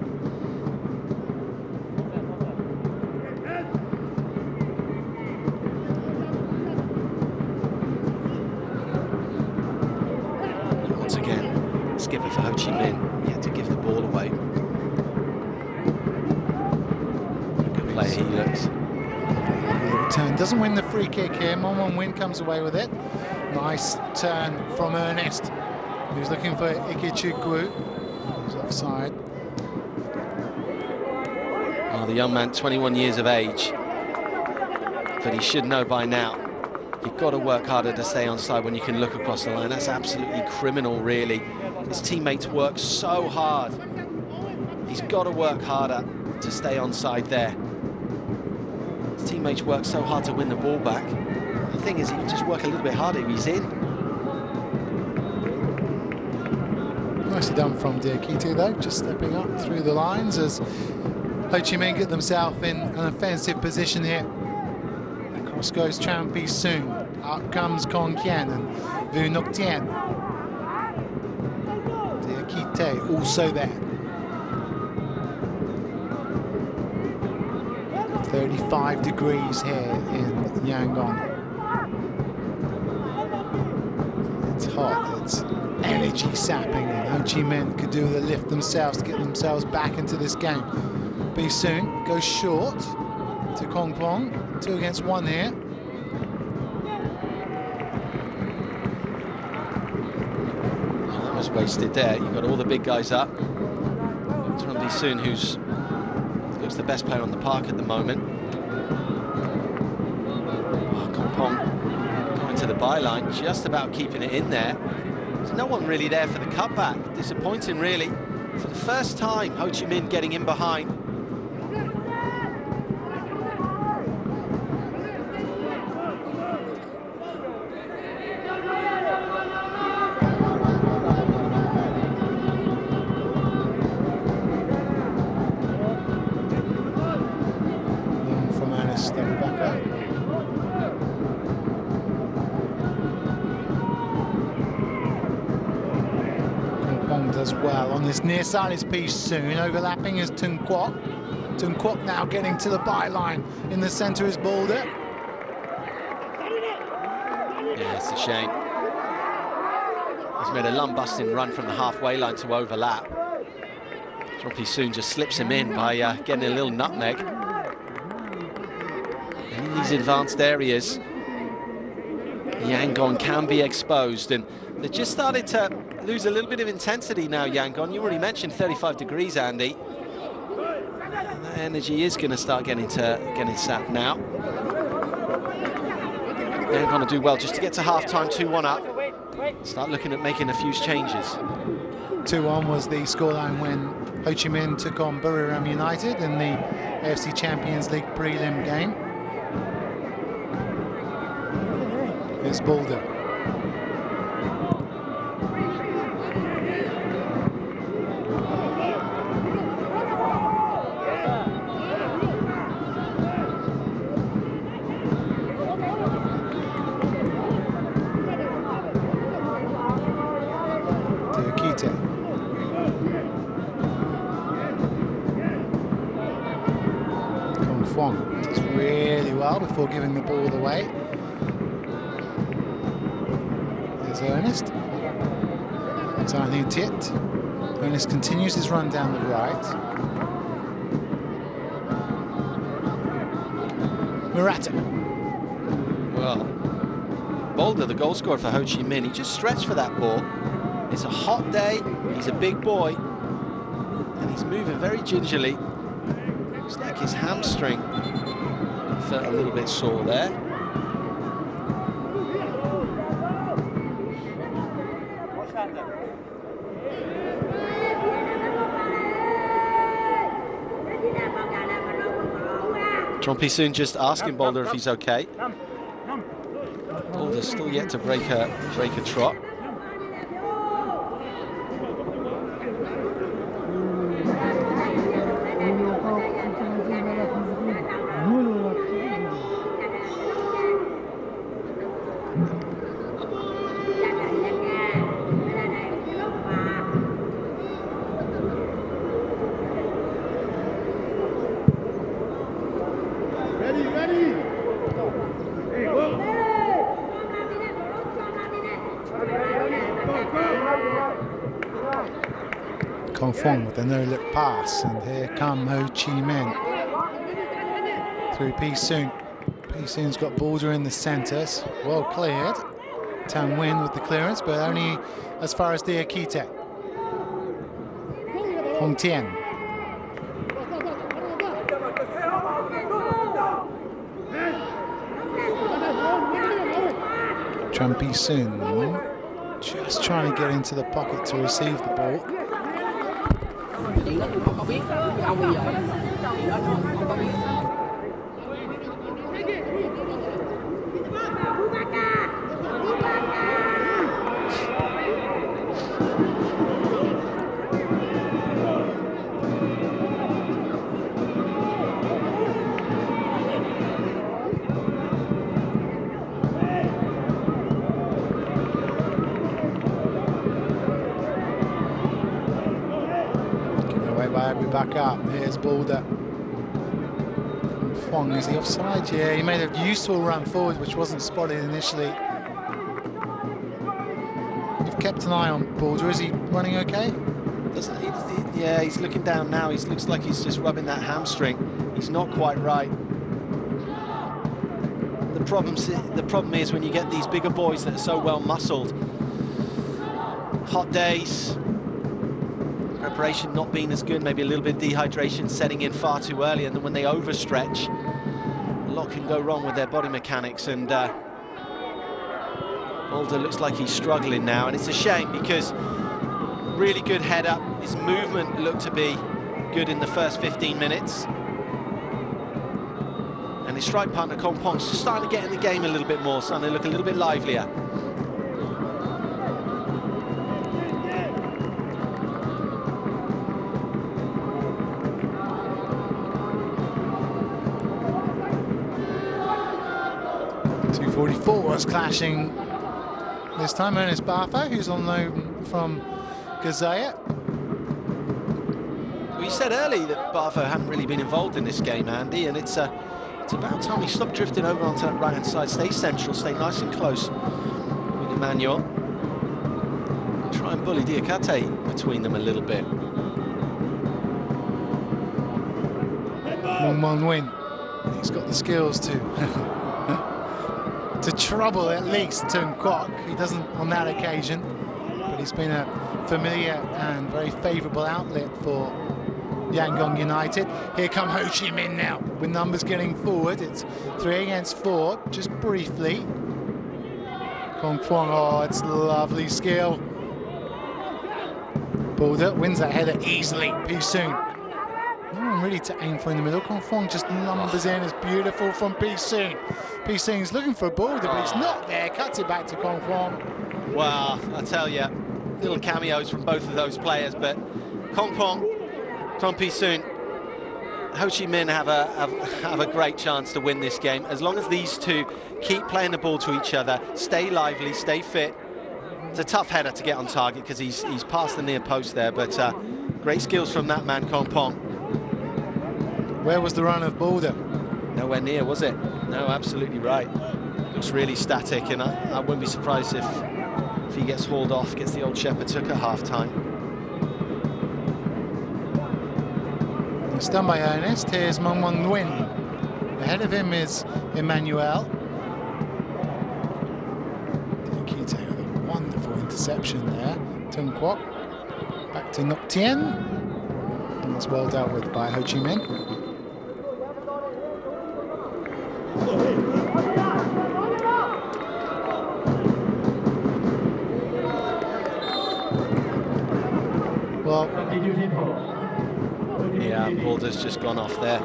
Once again, skipper for Ho Chi Minh, he had to give the ball away. Good player he looks. Turn doesn't win the free kick here. 1-1 win, comes away with it. Nice turn from Ernest. He was looking for Ikechukwu. He's offside. Well, the young man, 21 years of age, but he should know by now. You've got to work harder to stay onside when you can look across the line. That's absolutely criminal, really. His teammates work so hard. He's got to work harder to stay onside there. His teammates work so hard to win the ball back. The thing is, he would just work a little bit harder if he's in. Nicely done from Diakite though, just stepping up through the lines as Ho Chi Minh get themselves in an offensive position here. Across goes Chan Pi Soon. Up comes Kong Kian and Vu Ngoc Tien. Diakite also there. 35 35 degrees here in Yangon. It's hot, it's energy sapping, and Ho Chi Minh could do the lift themselves to get themselves back into this game. Be soon goes short to Kong Kwong, 2 against 1 here. That was wasted there. You've got all the big guys up. Trumpi Soon, who's looks the best player on the park at the moment. Oh, Kong Kwong going to the byline, just about keeping it in there. There's no one really there for the cutback. Disappointing, really. For the first time, Ho Chi Minh getting in behind. Does well on this near side is Piece Soon, overlapping is Tung Kwok. Tung Kwok now getting to the byline. In the centre is Boulder. Yeah, it's a shame. He's made a lung-busting run from the halfway line to overlap. Trumpi Soon just slips him in by getting a little nutmeg. And in these advanced areas, Yangon can be exposed, and they just started to lose a little bit of intensity now, Yangon. You already mentioned 35 degrees, Andy. And that energy is going to start getting sapped now. Yangon will do well just to get to half-time, 2-1 up. Start looking at making a few changes. 2-1 was the scoreline when Ho Chi Minh took on Buriram United in the AFC Champions League prelim game. Here's Boulder. Does really well before giving the ball away. There's Ernest. Tiny Tit. Ernest continues his run down the right. Murata. Well, Boulder, the goal scorer for Ho Chi Minh, he just stretched for that ball. It's a hot day, he's a big boy, and he's moving very gingerly. Looks like his hamstring felt a little bit sore there. Trumpi Soon just asking Boulder if he's okay. Boulder's still yet to break a trot. Fong with a no-look pass, and here come Ho Chi Minh through Piece Soon. Piece Soon's got Boulder in the centres, well cleared. Tan Nguyen with the clearance, but only as far as Diakite. Hong Tien. Trumpi Soon just trying to get into the pocket to receive the ball. Back up, here's Boulder. Kwong. Is he offside? Yeah, he made a useful run forward, which wasn't spotted initially. You've kept an eye on Balder. Is he running okay? Yeah, he's looking down now. He looks like he's just rubbing that hamstring. He's not quite right. The problem is when you get these bigger boys that are so well muscled. Hot days, preparation not being as good, maybe a little bit of dehydration setting in far too early, and then when they overstretch, a lot can go wrong with their body mechanics. And Balder looks like he's struggling now, and it's a shame because really good head up. His movement looked to be good in the first 15 minutes. And his strike partner, Kong Pong's starting to get in the game a little bit more, starting to look a little bit livelier. .244 was clashing this time. Ernest Bartho, who's on loan from Gazaya. We said early that Bartho hadn't really been involved in this game, Andy, and it's about time he stopped drifting over onto that right-hand side. Stay central, stay nice and close with Emmanuel. Try and bully Diakate between them a little bit. 1-1 win. He's got the skills to to trouble at least Tung Kwok. He doesn't on that occasion, but he's been a familiar and very favourable outlet for Yangon United. Here come Ho Chi Minh now, with numbers getting forward. It's 3 against 4, just briefly. Kong Kwong, oh, it's lovely skill. Balder wins that header easily. Pi Soon. No one really to aim for in the middle. Kong Kwong just numbers in. It's beautiful from Pi Soon. Pi Soon's looking for a Balder, but it's not there. Cuts it back to Kong Kwong. Well, I tell you, little cameos from both of those players, but Kong Kwong, Pi Soon, Ho Chi Minh have a great chance to win this game as long as these two keep playing the ball to each other, stay lively, stay fit. It's a tough header to get on target because he's past the near post there, but great skills from that man, Kong Kwong. Where was the run of Balder? Nowhere near, was it? No, absolutely right. Looks really static, and I wouldn't be surprised if he gets hauled off, gets the old shepherd's hook at half-time. It's done by Ernest. Here's Mon Nguyen. Ahead of him is Emmanuel. Diakite with a wonderful interception there. Tung Kwok. Back to Ngoc Tien. And that's well dealt with by Ho Chi Minh. Well, yeah, Balder's just gone off there.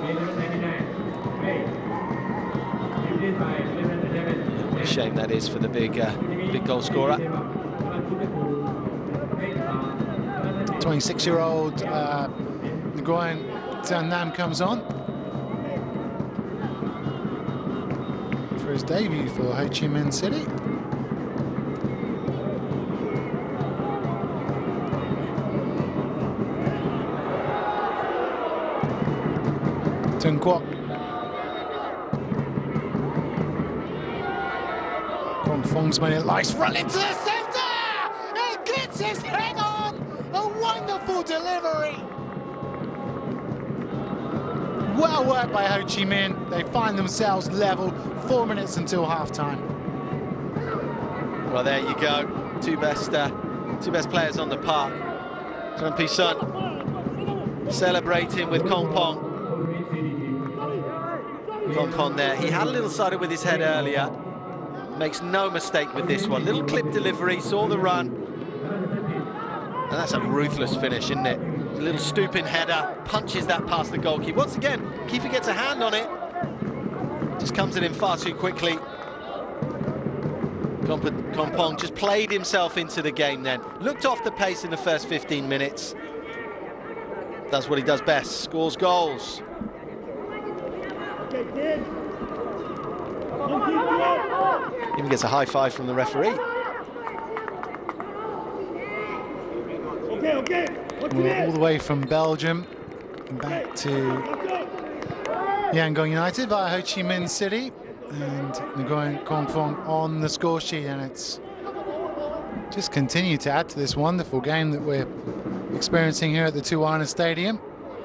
What a shame that is for the big goal scorer. 26-year-old Nguyen Thanh Nam comes on for his debut for Ho Chi Minh City. Tung Kwok. Kong Kwong's made a nice run into the centre! It gets his head on! A wonderful delivery! Well worked by Ho Chi Minh. They find themselves level, 4 minutes until half-time. Well, there you go. Two best players on the park. Pi Soon celebrating with Kong Pong. Kong Pong there. He had a little sided with his head earlier. Makes no mistake with this one. Little clip delivery, saw the run. And that's a ruthless finish, isn't it? A little stooping header, punches that past the goalkeeper. Once again, keeper gets a hand on it. Just comes it in far too quickly. Kong Pong just played himself into the game then. Looked off the pace in the first 15 minutes. Does what he does best, scores goals. Even gets a high five from the referee. Well, all the way from Belgium back to Yangon United via Ho Chi Minh City, and Nguyen Kong Phong on the score sheet, and it's just continued to add to this wonderful game that we're experiencing here at the Tuana Stadium,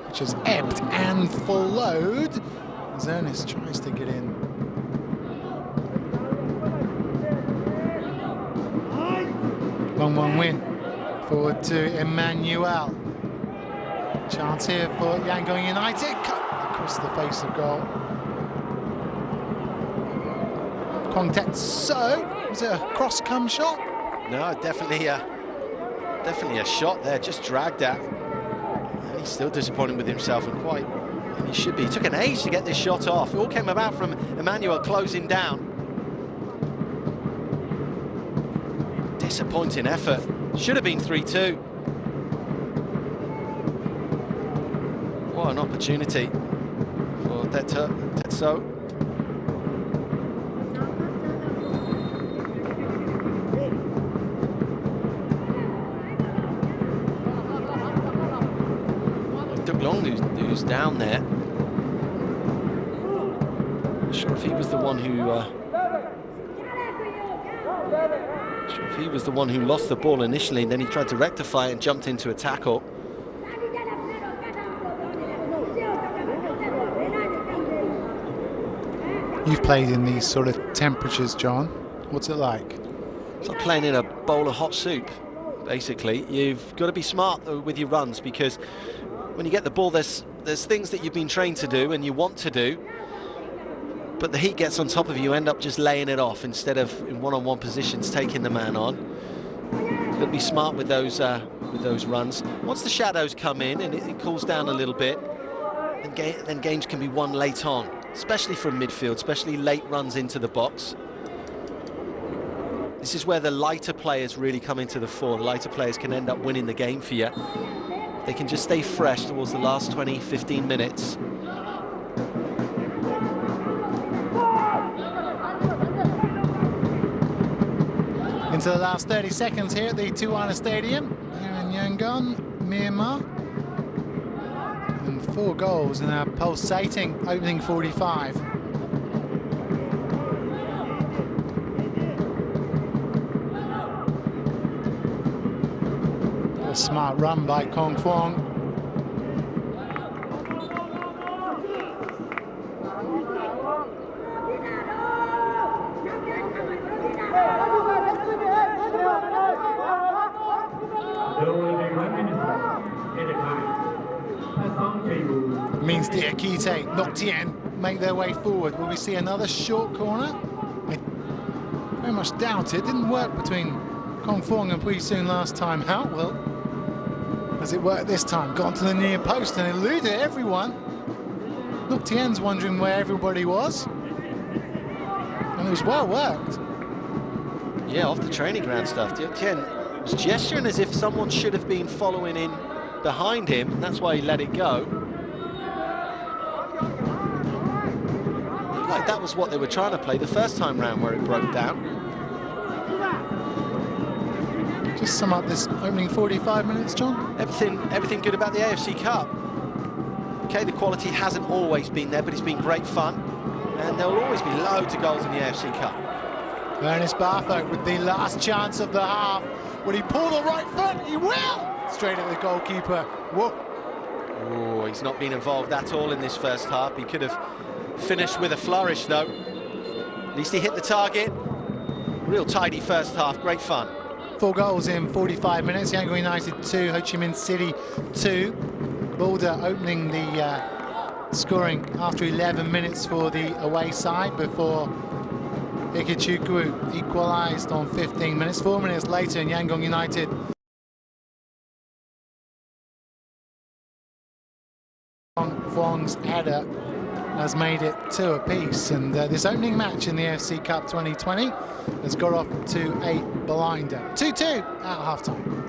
which has ebbed and flowed as Ernest tries to get in. Long win forward to Emmanuel. Chance here for Yangon United, cut across the face of goal. Kwong Tet So, was it a cross-come shot? No, definitely a shot there, just dragged at. And he's still disappointed with himself, and he should be. He took an age to get this shot off. It all came about from Emmanuel closing down. Disappointing effort. Should have been 3-2. What an opportunity for Tet So. Duc Long who's down there. Not sure if he was the one who lost the ball initially, and then he tried to rectify it and jumped into a tackle. You've played in these sort of temperatures, John. What's it like? It's like playing in a bowl of hot soup, basically. You've got to be smart with your runs, because when you get the ball, there's things that you've been trained to do and you want to do, but the heat gets on top of you, end up just laying it off instead of in one-on-one positions taking the man on. You've got to be smart with those runs. Once the shadows come in and it cools down a little bit, then games can be won late on, especially from midfield, especially late runs into the box. This is where the lighter players really come into the fore. The lighter players can end up winning the game for you. They can just stay fresh towards the last 20, 15 minutes. Into the last 30 seconds here at the Tuana Stadium, here in Yangon, Myanmar. And 4 goals in a pulsating opening 45. A smart run by Kong Phong. Means Diakite, Nok Tien make their way forward. Will we see another short corner? I very much doubt it. Didn't work between Kong Phong and Pui Soon last time out. Well, has it worked this time? Gone to the near post and eluded everyone. Nok Tien's wondering where everybody was. And it was well worked. Yeah, off the training ground stuff. Nok Tien was gesturing as if someone should have been following in behind him, and that's why he let it go. Like that was what they were trying to play the first time round, where it broke down. Just sum up this opening 45 minutes, John. Everything good about the AFC Cup. Okay, the quality hasn't always been there, but it's been great fun, and there will always be loads of goals in the AFC Cup. Ernest Bartho with the last chance of the half. Will he pull the right foot? He will! Straight at the goalkeeper. Whoa. Oh, he's not been involved at all in this first half. He could have finished with a flourish, though. At least he hit the target. Real tidy first half, great fun. 4 goals in 45 minutes. Yangon United 2, Ho Chi Minh City 2. Boulder opening the scoring after 11 minutes for the away side before Ikechukwu equalised on 15 minutes. 4 minutes later, in Yangon United Fong's header has made it 2 apiece, and this opening match in the AFC Cup 2020 has got off to a blinder. 2-2 at half-time.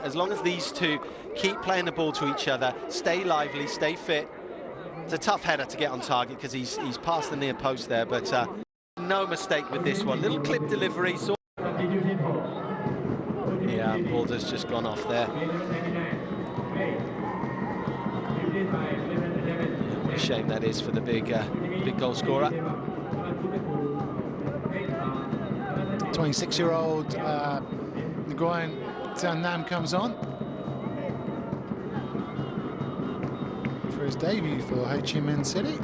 As long as these two keep playing the ball to each other, stay lively, stay fit. It's a tough header to get on target because he's past the near post there, but no mistake with this one. Little clip delivery. Yeah, ball has just gone off there. What a shame that is for the big goal scorer. 26-year-old Nguyen Tan Nam comes on for his debut for Ho Chi Minh City.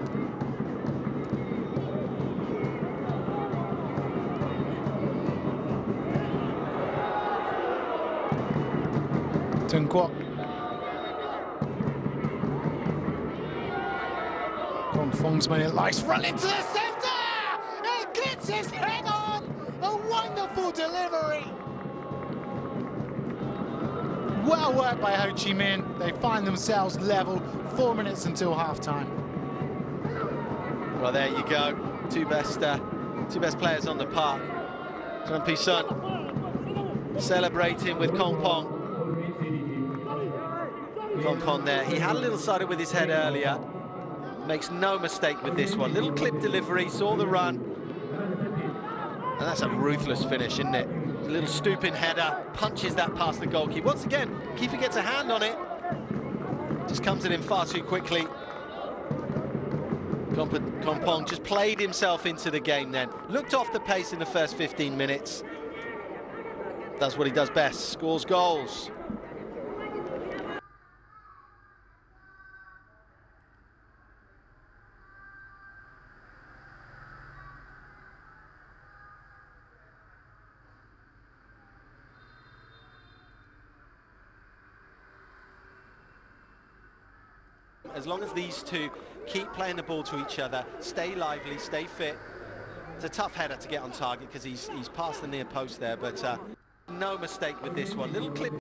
Tung Kwok. Kong Fong's made it nice run into the centre! It gets his head on! A wonderful delivery! Well worked by Ho Chi Minh. They find themselves level, 4 minutes until half-time. Well, there you go. Two best players on the park. Jean Pisson celebrating with Kong Pong. Kong Pong there. He had a little sided with his head earlier. Makes no mistake with this one. Little clip delivery, saw the run. And that's a ruthless finish, isn't it? A little stooping header, punches that past the goalkeeper. Once again, keeper gets a hand on it. Just comes it in far too quickly. Kong Pong just played himself into the game then. Looked off the pace in the first 15 minutes. Does what he does best, scores goals. As long as these two keep playing the ball to each other, stay lively, stay fit. It's a tough header to get on target because he's past the near post there, but no mistake with this one. Little clip.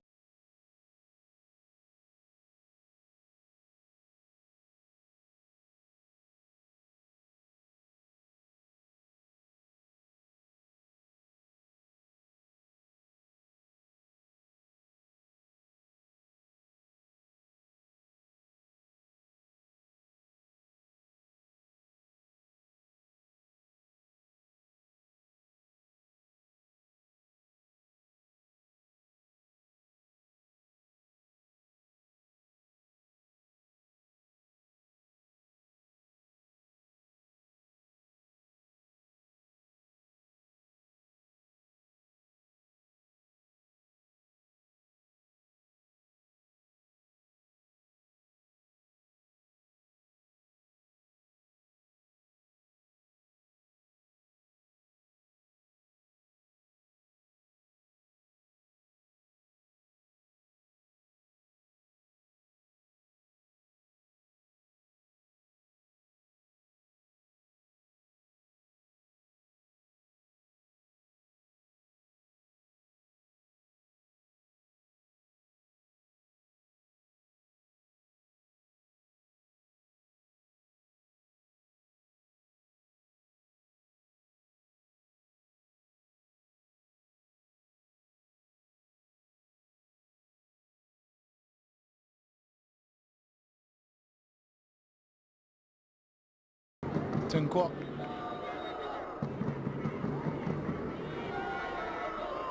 Tung Kwok.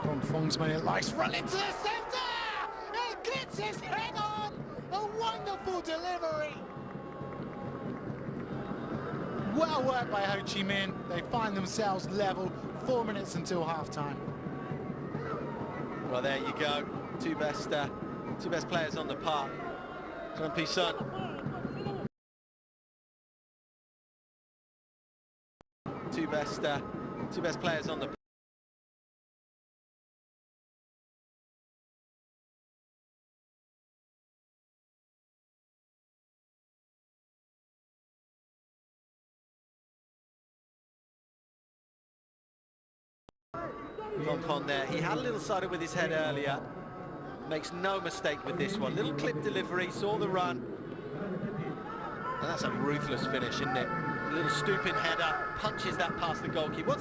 Kong Fong's made it nice run into the centre! It gets his head on! A wonderful delivery! Well worked by Ho Chi Minh. They find themselves level, 4 minutes until half-time. Well, there you go. Two best players on the park. Jean Pisson. Two best players on the park. Kong Pong there. He had a little sided with his head earlier. Makes no mistake with this one. Little clip delivery, saw the run. And that's a ruthless finish, isn't it? A little stooping header, punches that past the goalkeeper.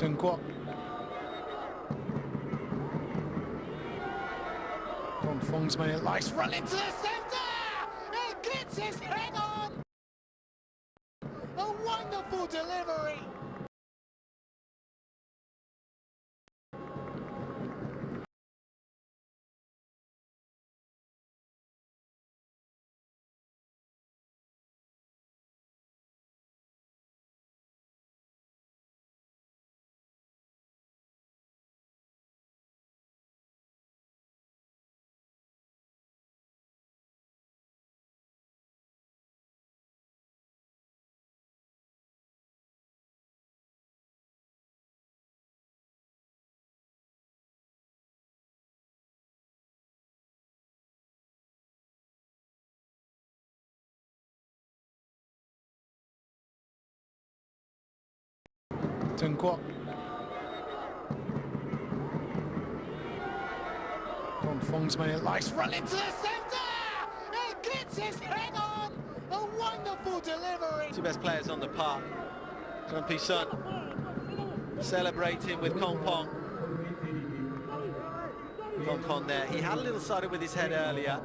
Tung Kwok. From Fongsman, it likes run into the centre! It gets his head on! A wonderful delivery! Tung Kwok. From Fongsman, it likes run into the centre! It gets his head on! A wonderful delivery! Two best players on the park. Grumpy Sun celebrating with Kompong. Kompong there. He had a little sided with his head earlier.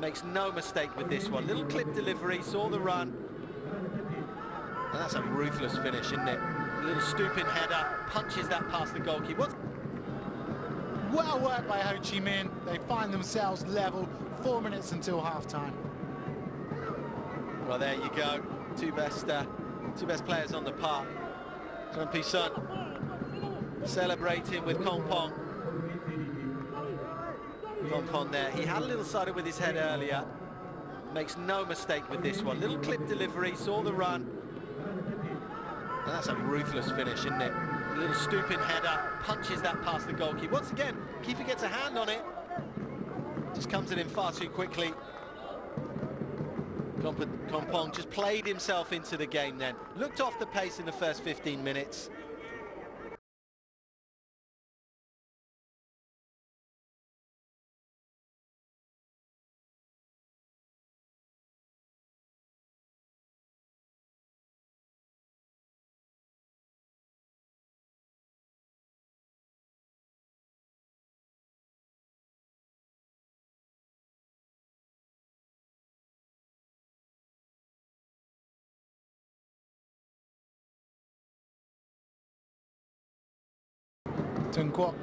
Makes no mistake with this one. Little clip delivery, saw the run. And that's a ruthless finish, isn't it? A little stooping header, punches that past the goalkeeper. Well worked by Ho Chi Minh. They find themselves level, 4 minutes until half-time. Well, there you go. Two best players on the park. Grumpy Sun celebrating with Kompong. Kompong there. He had a little sided with his head earlier. Makes no mistake with this one. Little clip delivery, saw the run. And that's a ruthless finish, isn't it? A little stooping header, punches that past the goalkeeper. Once again, keeper gets a hand on it. Just comes it in far too quickly. Kompong just played himself into the game then. Looked off the pace in the first 15 minutes. Tung Kwok.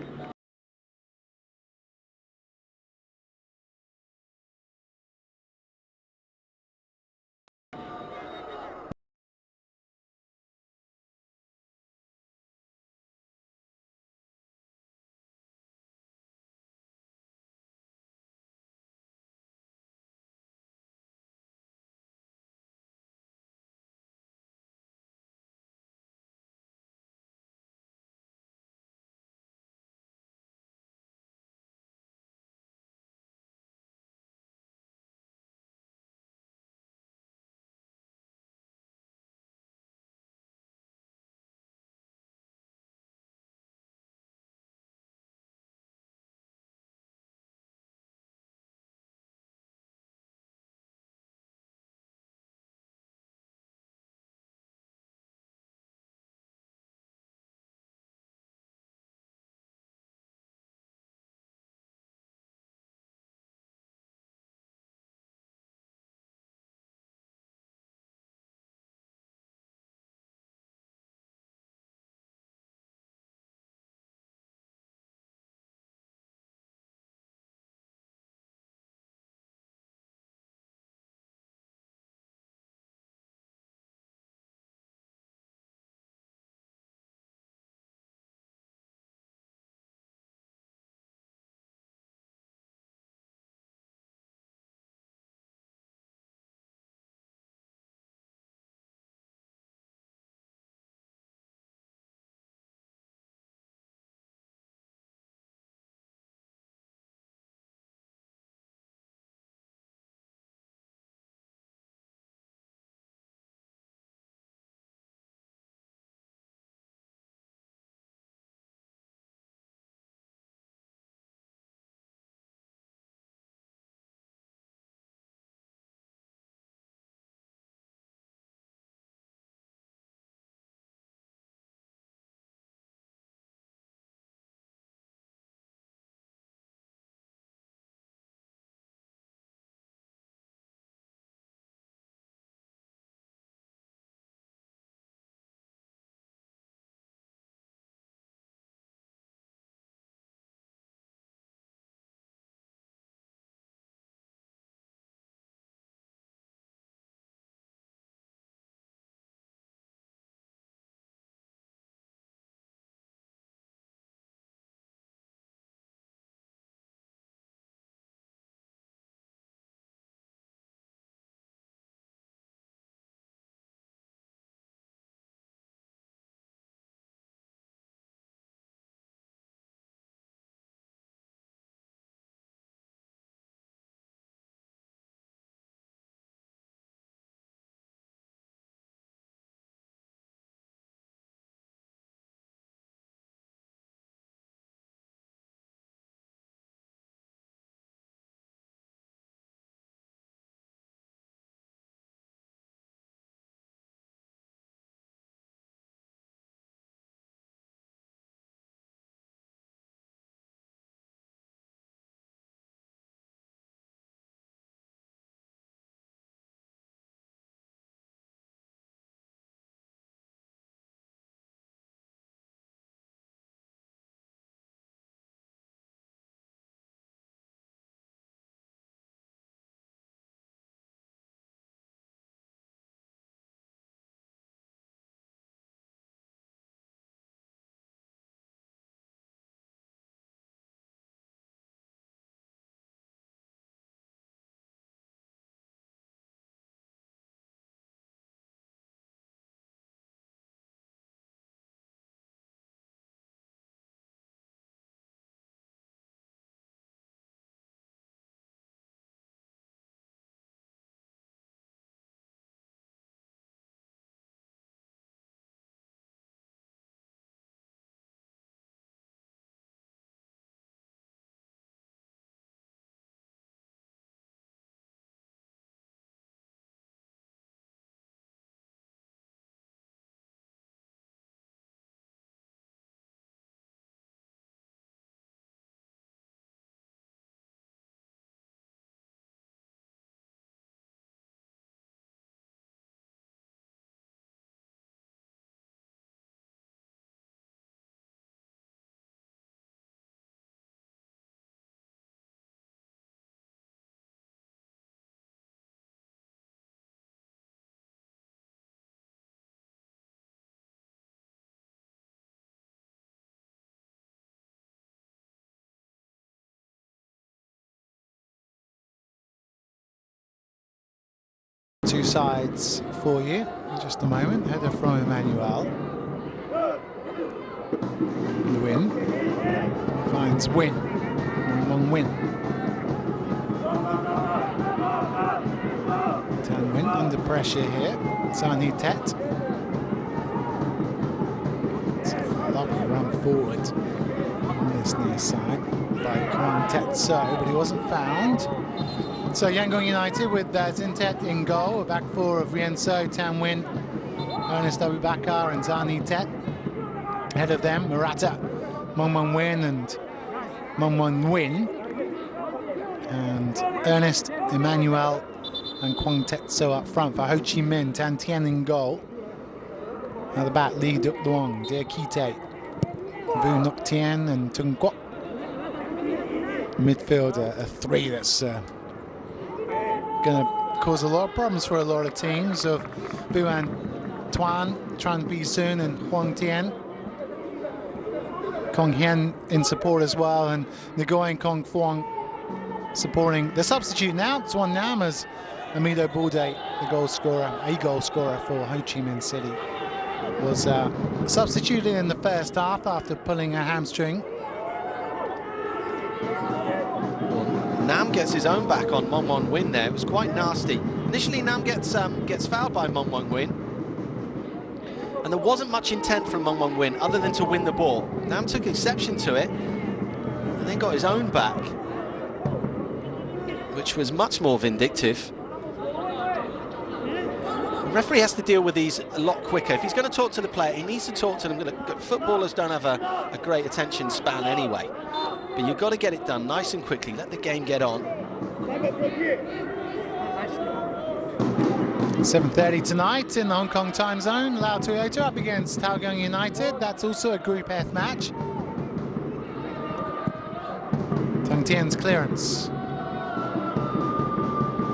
two sides for you in just a moment. Header from Emmanuel. The win finds Win. Long Win. Tan Win under pressure here. Sani Tet. It's a lovely run forward on this near side by Kwang Tet So, but he wasn't found. So Yangon United with Zintet in goal, a back four of Rienso, Tan Win, Ernest Abubakar and Zani Tet. Ahead of them, Murata, Mong Win and Mong Win. And Ernest, Emmanuel and Kwang Tet So up front for Ho Chi Minh, Tan Tien in goal. At the back, Lee Duk Duong, Dear Kite, Vu Nok Tien and Tung Kwok. Midfield, a three that's going to cause a lot of problems for a lot of teams of Vuan Tuan, Tran Bi Soon and Huang Tian. Kong Hien in support as well, and Nguyen Kong Phuong supporting the substitute now. Tuan Nam as Amido Bulde, the goal scorer, a goal scorer for Ho Chi Minh City, was substituted in the first half after pulling a hamstring. Nam gets his own back on Mong Win there. It was quite nasty. Initially, Nam gets fouled by Mong Win, and there wasn't much intent from Mong Win other than to win the ball. Nam took exception to it, and then got his own back, which was much more vindictive. The referee has to deal with these a lot quicker. If he's going to talk to the player, he needs to talk to them. Footballers don't have a great attention span anyway. But you've got to get it done nice and quickly. Let the game get on. 7:30 tonight in the Hong Kong time zone. Lao Toyota up against HOUGANG United. That's also a Group F match. Tang Tien's clearance.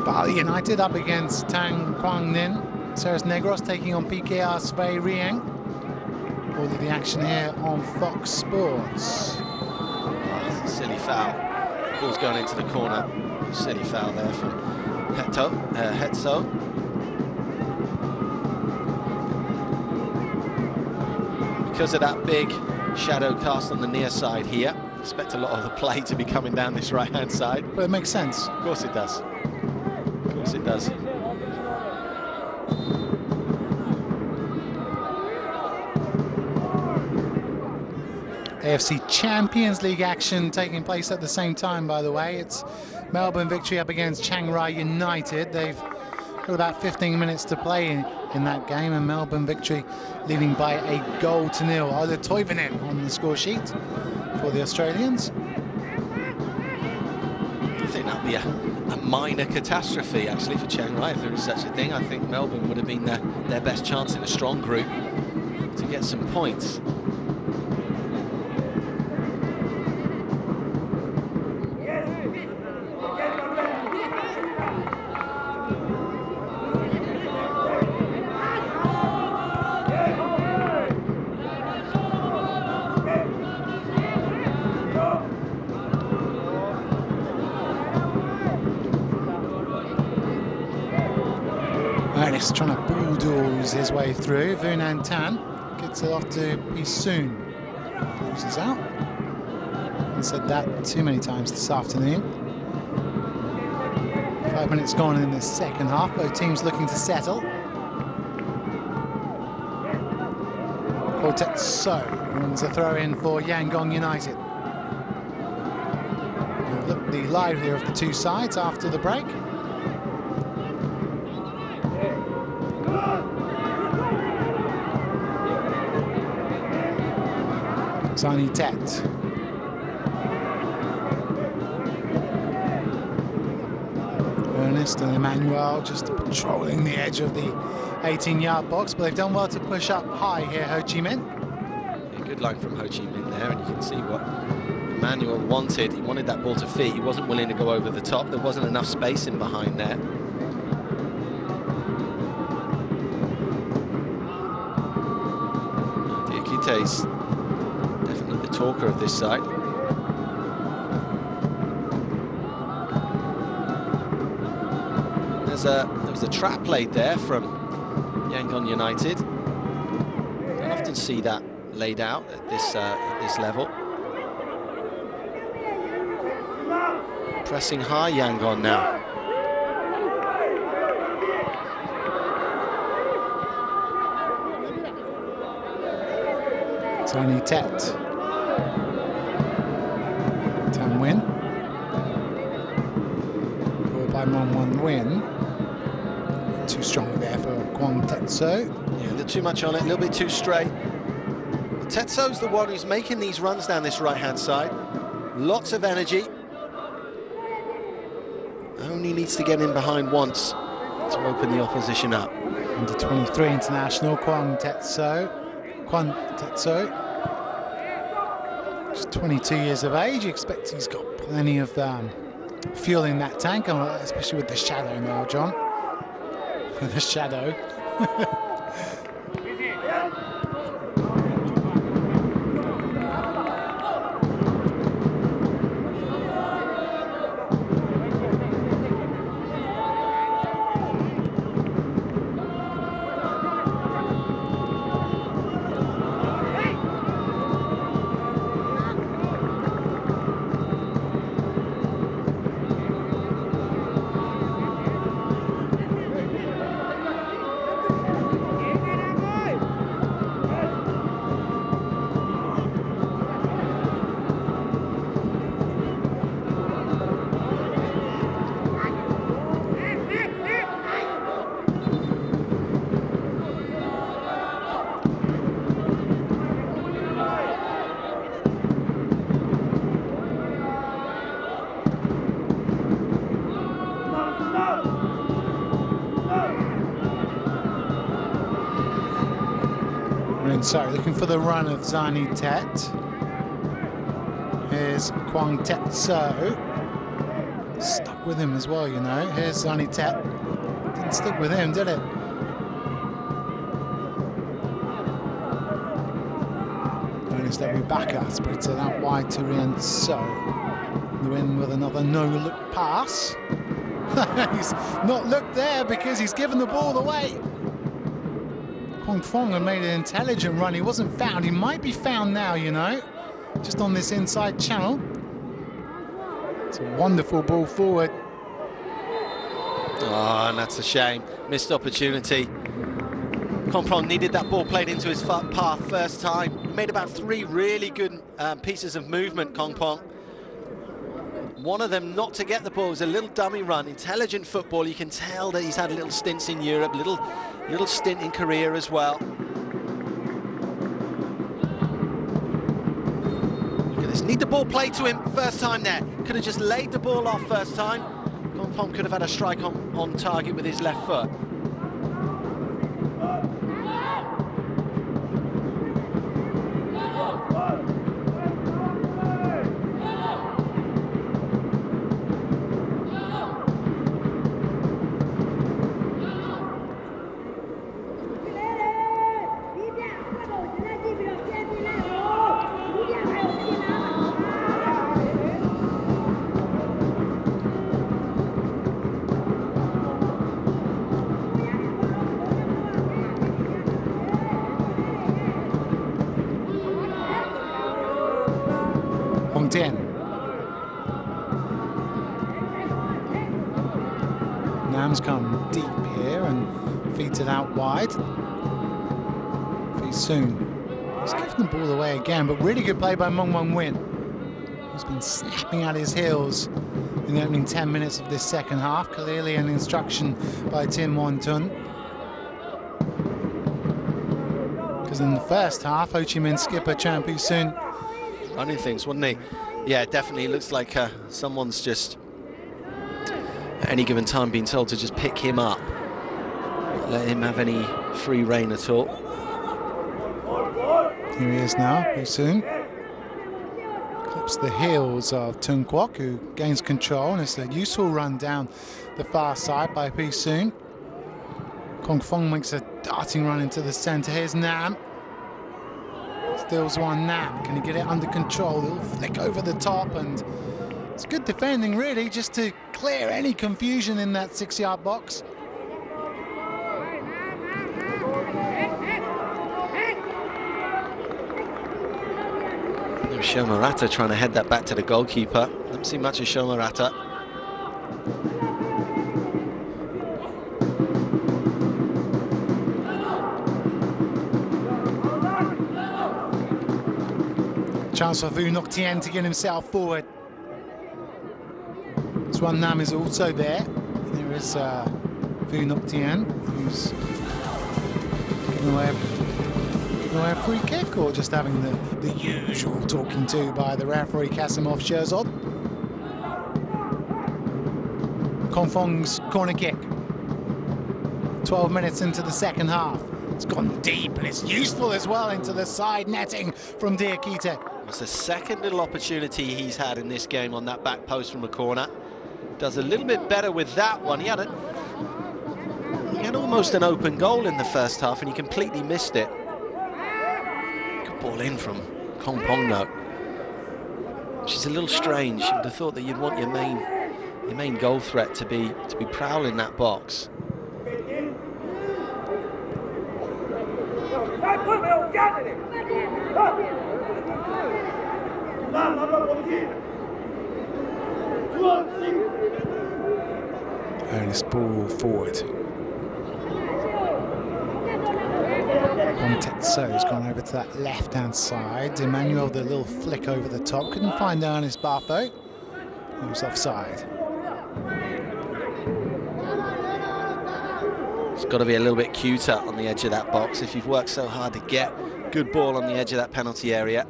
Bali United up against Tang Quang Ninh. Ceres Negros taking on PKR Svei Rieng. All of the action here on Fox Sports. Silly foul. Ball's going into the corner. Silly foul there from Hetso. Because of that big shadow cast on the near side here, expect a lot of the play to be coming down this right-hand side. But it makes sense. Of course it does. Of course it does. AFC Champions League action taking place at the same time, by the way. It's Melbourne Victory up against Chiang Rai United. They've got about 15 minutes to play in that game, and Melbourne Victory leading by a 1-0. Ola Toivonen on the score sheet for the Australians. I think that'd be a minor catastrophe, actually, for Chiang Rai, if there is such a thing. I think Melbourne would have been their best chance in a strong group to get some points. Ernest trying to bulldoze his way through. Vuan Tan gets it off to Pisoon. Loses out. I've said that too many times this afternoon. 5 minutes gone in the second half. Both teams looking to settle. Quartet So runs a throw in for Yangon United. Look the livelier of the two sides after the break. Sani Tet. Ernest and Emmanuel just patrolling the edge of the 18-yard box, but they've done well to push up high here, Ho Chi Minh. A good line from Ho Chi Minh there, and you can see what Emmanuel wanted. He wanted that ball to fit. He wasn't willing to go over the top. There wasn't enough space in behind there. Diakite's definitely the talker of this side. there was a trap played there from Yangon United. Don't often see that laid out at this level. Pressing high, Yangon now. Tony Tet. Tan win. Followed by Mon win. Too strong there for Kwang Tetso. Yeah, a little too much on it, a little bit too straight. Tetso's the one who's making these runs down this right-hand side. Lots of energy. Only needs to get in behind once to open the opposition up. Under 23 international, Kwang Tetso. Just 22 years of age. You expect he's got plenty of fuel in that tank, especially with the shadow now, John. With the shadow. Sorry, looking for the run of Zani Tet. Here's Kwang Tetso. Stuck with him as well, you know. Here's Zani Tet. Didn't stick with him, did it? Notice that Rubaka spreads it out wide to Rian So. The win with another no-look pass. He's not looked there because he's given the ball away. Kwang Fong had made an intelligent run. He wasn't found. He might be found now, you know, just on this inside channel. It's a wonderful ball forward. Oh, and that's a shame. Missed opportunity. Kwang Fong needed that ball played into his path first time. He made about 3 really good pieces of movement, Kwang Fong. One of them not to get the ball was a little dummy run. Intelligent football. You can tell that he's had little stints in Europe, little stint in Korea as well. Look at this. Need the ball played to him first time there. Could have just laid the ball off first time. Kwang Fong could have had a strike on target with his left foot. Nam's come deep here and feeds it out wide. Soon. He's given the ball away again, but really good play by Mon Win, who's been snapping at his heels in the opening 10 minutes of this second half. Clearly an instruction by Tin Won Tun. Because in the first half, Ho Chi Minh skipper Chan Pui Soon running things, wasn't he? Yeah, definitely looks like someone's just at any given time being told to just pick him up, not let him have any free reign at all. Here he is now, Pui Soon. Clips the heels of Tung Kwok, who gains control, and it's a useful run down the far side by Pui Soon. Kwang Fong makes a darting run into the centre. Here's Nam. Steals one. Nam, can he get it under control? He'll flick over the top, and It's good defending, really, just to clear any confusion in that 6-yard box. Sho Murata trying to head that back to the goalkeeper. Don't see much of Sho Murata. Chance for Vu Ngoc Tien to get himself forward. Xuan Nam is also there. There is Vu Ngoc Tien, who's giving away a free kick, or just having the usual talking to by the referee Kasimov Sherzod. Kong Fong's corner kick. 12 minutes into the second half. It's gone deep and it's useful as well into the side netting from Diakite. It's the second little opportunity he's had in this game on that back post from the corner. Does a little bit better with that one. He had almost an open goal in the first half and he completely missed it. Good ball in from Kong Pong though. Which is a little strange. You would have thought that you'd want your main goal threat to be prowling that box. Earnest ball forward. So has gone over to that left-hand side. Emmanuel, the little flick over the top. Couldn't find Ernest Bartho. He was offside. It's got to be a little bit cuter on the edge of that box if you've worked so hard to get good ball on the edge of that penalty area.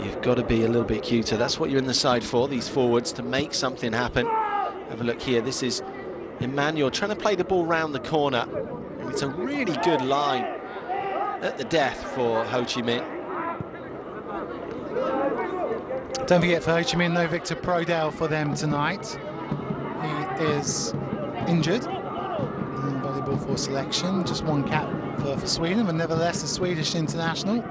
You've got to be a little bit cuter. That's what you're in the side for, these forwards, to make something happen. Have a look here. This is Emmanuel trying to play the ball round the corner. It's a really good line at the death for Ho Chi Minh. Don't forget for Ho Chi Minh, no Victor Prodell for them tonight. He is injured in volleyball for selection. Just one cap for Sweden, but nevertheless a Swedish international.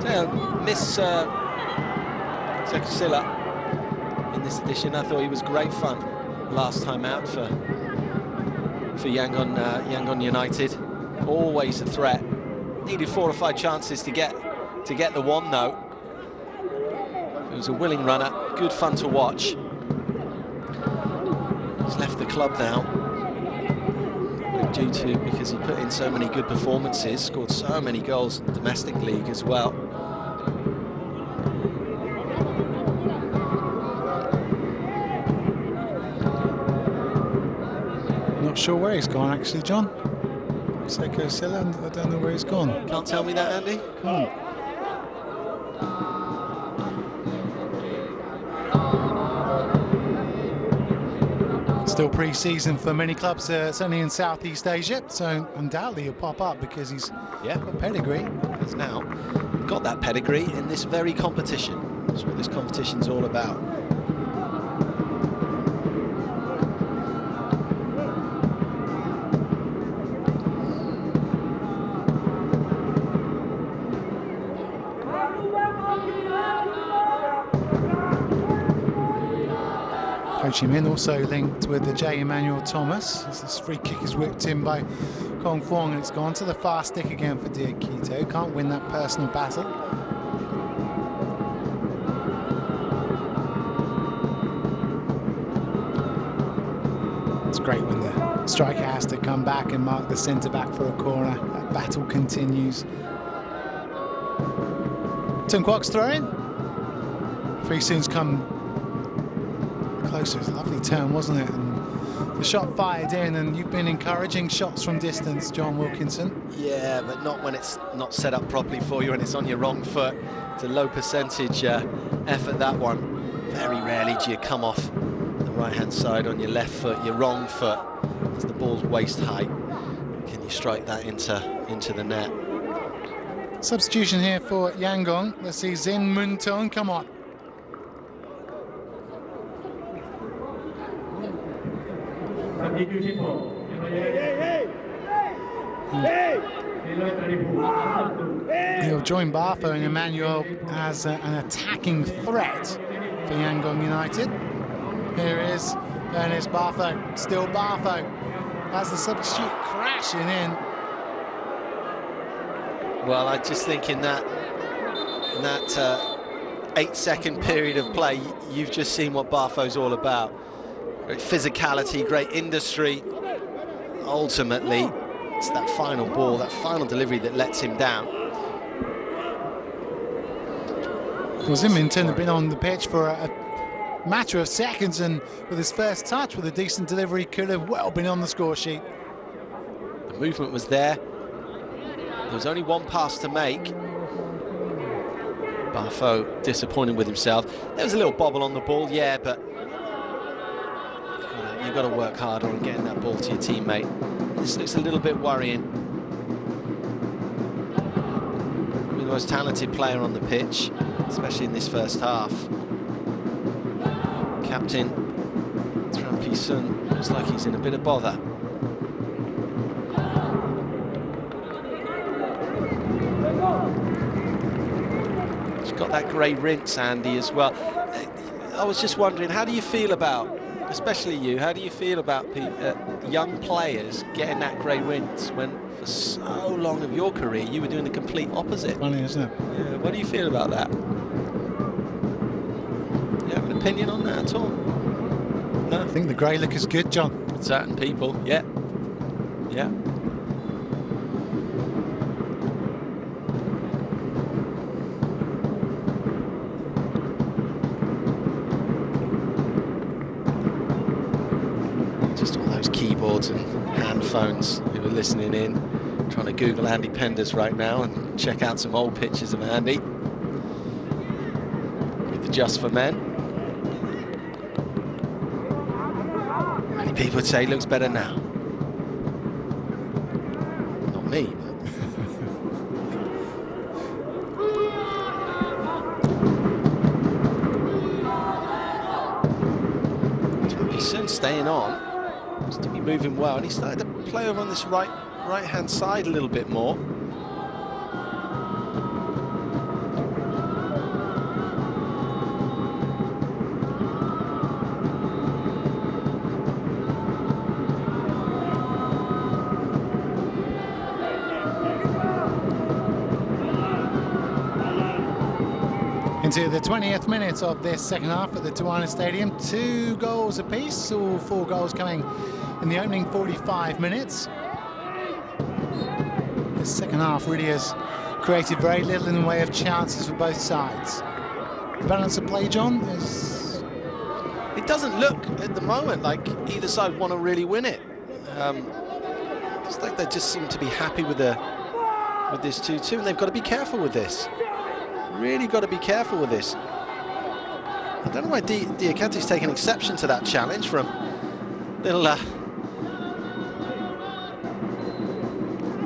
So, Miss Sekosila in this edition. I thought he was great fun last time out for Yangon United. Always a threat. Needed 4 or 5 chances to get the one though. It was a willing runner, good fun to watch. He's left the club now. Due to because he put in so many good performances, scored so many goals in the domestic league as well. Not sure where he's gone actually, John. Sekosila, I don't know where he's gone. Can't tell me that, Andy? Can't. Still pre-season for many clubs, certainly in Southeast Asia, so undoubtedly he'll pop up because he's got pedigree. He's now got that pedigree in this very competition. That's what this competition's all about. Ho Chi Minh also linked with the J. Emmanuel Thomas as this free kick is whipped in by Kong Fong, and it's gone to the far stick again for Diakite. Can't win that personal battle. It's great when the striker has to come back and mark the centre back for a corner. That battle continues. Tim Kwok's throw in. Free soon's come closer. It was a lovely turn, wasn't it? And the shot fired in, and you've been encouraging shots from distance, John Wilkinson. Yeah, but not when it's not set up properly for you and it's on your wrong foot. It's a low percentage effort, that one. Very rarely do you come off the right-hand side on your left foot, your wrong foot, as the ball's waist height. Can you strike that into the net? Substitution here for Yangon. Let's see Zin Mun Tong come on. He'll join Bartho and Emmanuel as an attacking threat for Yangon United. Here is Ernest Bartho, still Bartho, as the substitute crashing in. Well, I just think in that 8-second period of play, you've just seen what Bartho's all about. Great physicality, great industry. Ultimately, it's that final ball, that final delivery that lets him down. Well, Zimington had been on the pitch for a matter of seconds, and with his first touch, with a decent delivery, could have well been on the score sheet. The movement was there. There was only one pass to make. Bartho disappointed with himself. There was a little bobble on the ball, yeah, but you've got to work harder on getting that ball to your teammate. This looks a little bit worrying. We're the most talented player on the pitch, especially in this first half. Captain TRtrebuC Sun looks like he's in a bit of bother. He's got that grey rinse, Andy, as well. I was just wondering, how do you feel about, especially you, how do you feel about young players getting that grey rinse when for so long of your career you were doing the complete opposite? Funny, isn't it? Yeah, what do you feel about that? You have an opinion on that at all? No? I think the grey look is good, John. Certain people, yeah. Yeah. Just all those keyboards and hand phones who are listening in, trying to Google Andy Penders right now and check out some old pictures of Andy with the Just for Men. Many people would say he looks better now. Not me, but... TRtrebuC staying on. Seems to be moving well, and he started to play over on this right-hand side a little bit more. Into the 20th minute of this second half at the Tawana Stadium. 2 goals apiece, all 4 goals coming in the opening 45 minutes. This second half really has created very little in the way of chances for both sides. The balance of play, John, is... It doesn't look at the moment like either side want to really win it. It's like they just seem to be happy with this 2-2, and they've got to be careful with this. Really got to be careful with this. I don't know why Diakante's taken exception to that challenge from little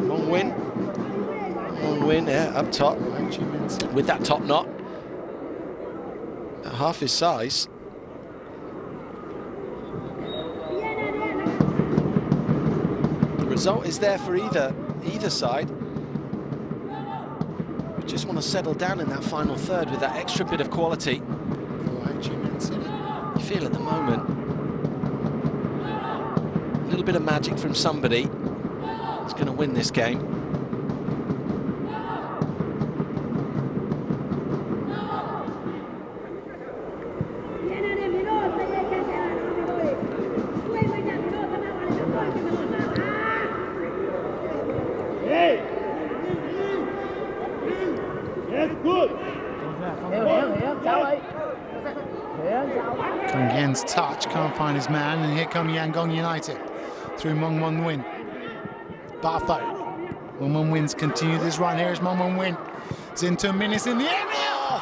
long win, yeah, up top with that top knot at half his size. The result is there for either side. Just want to settle down in that final third with that extra bit of quality. You feel at the moment a little bit of magic from somebody is going to win this game. Kang touch, can't find his man, and here come Yangon United through Mong Mon Win. Bartho. Mong Mon Win's continued this run. Here is Mong Mon Win. Zintu Min is in the area.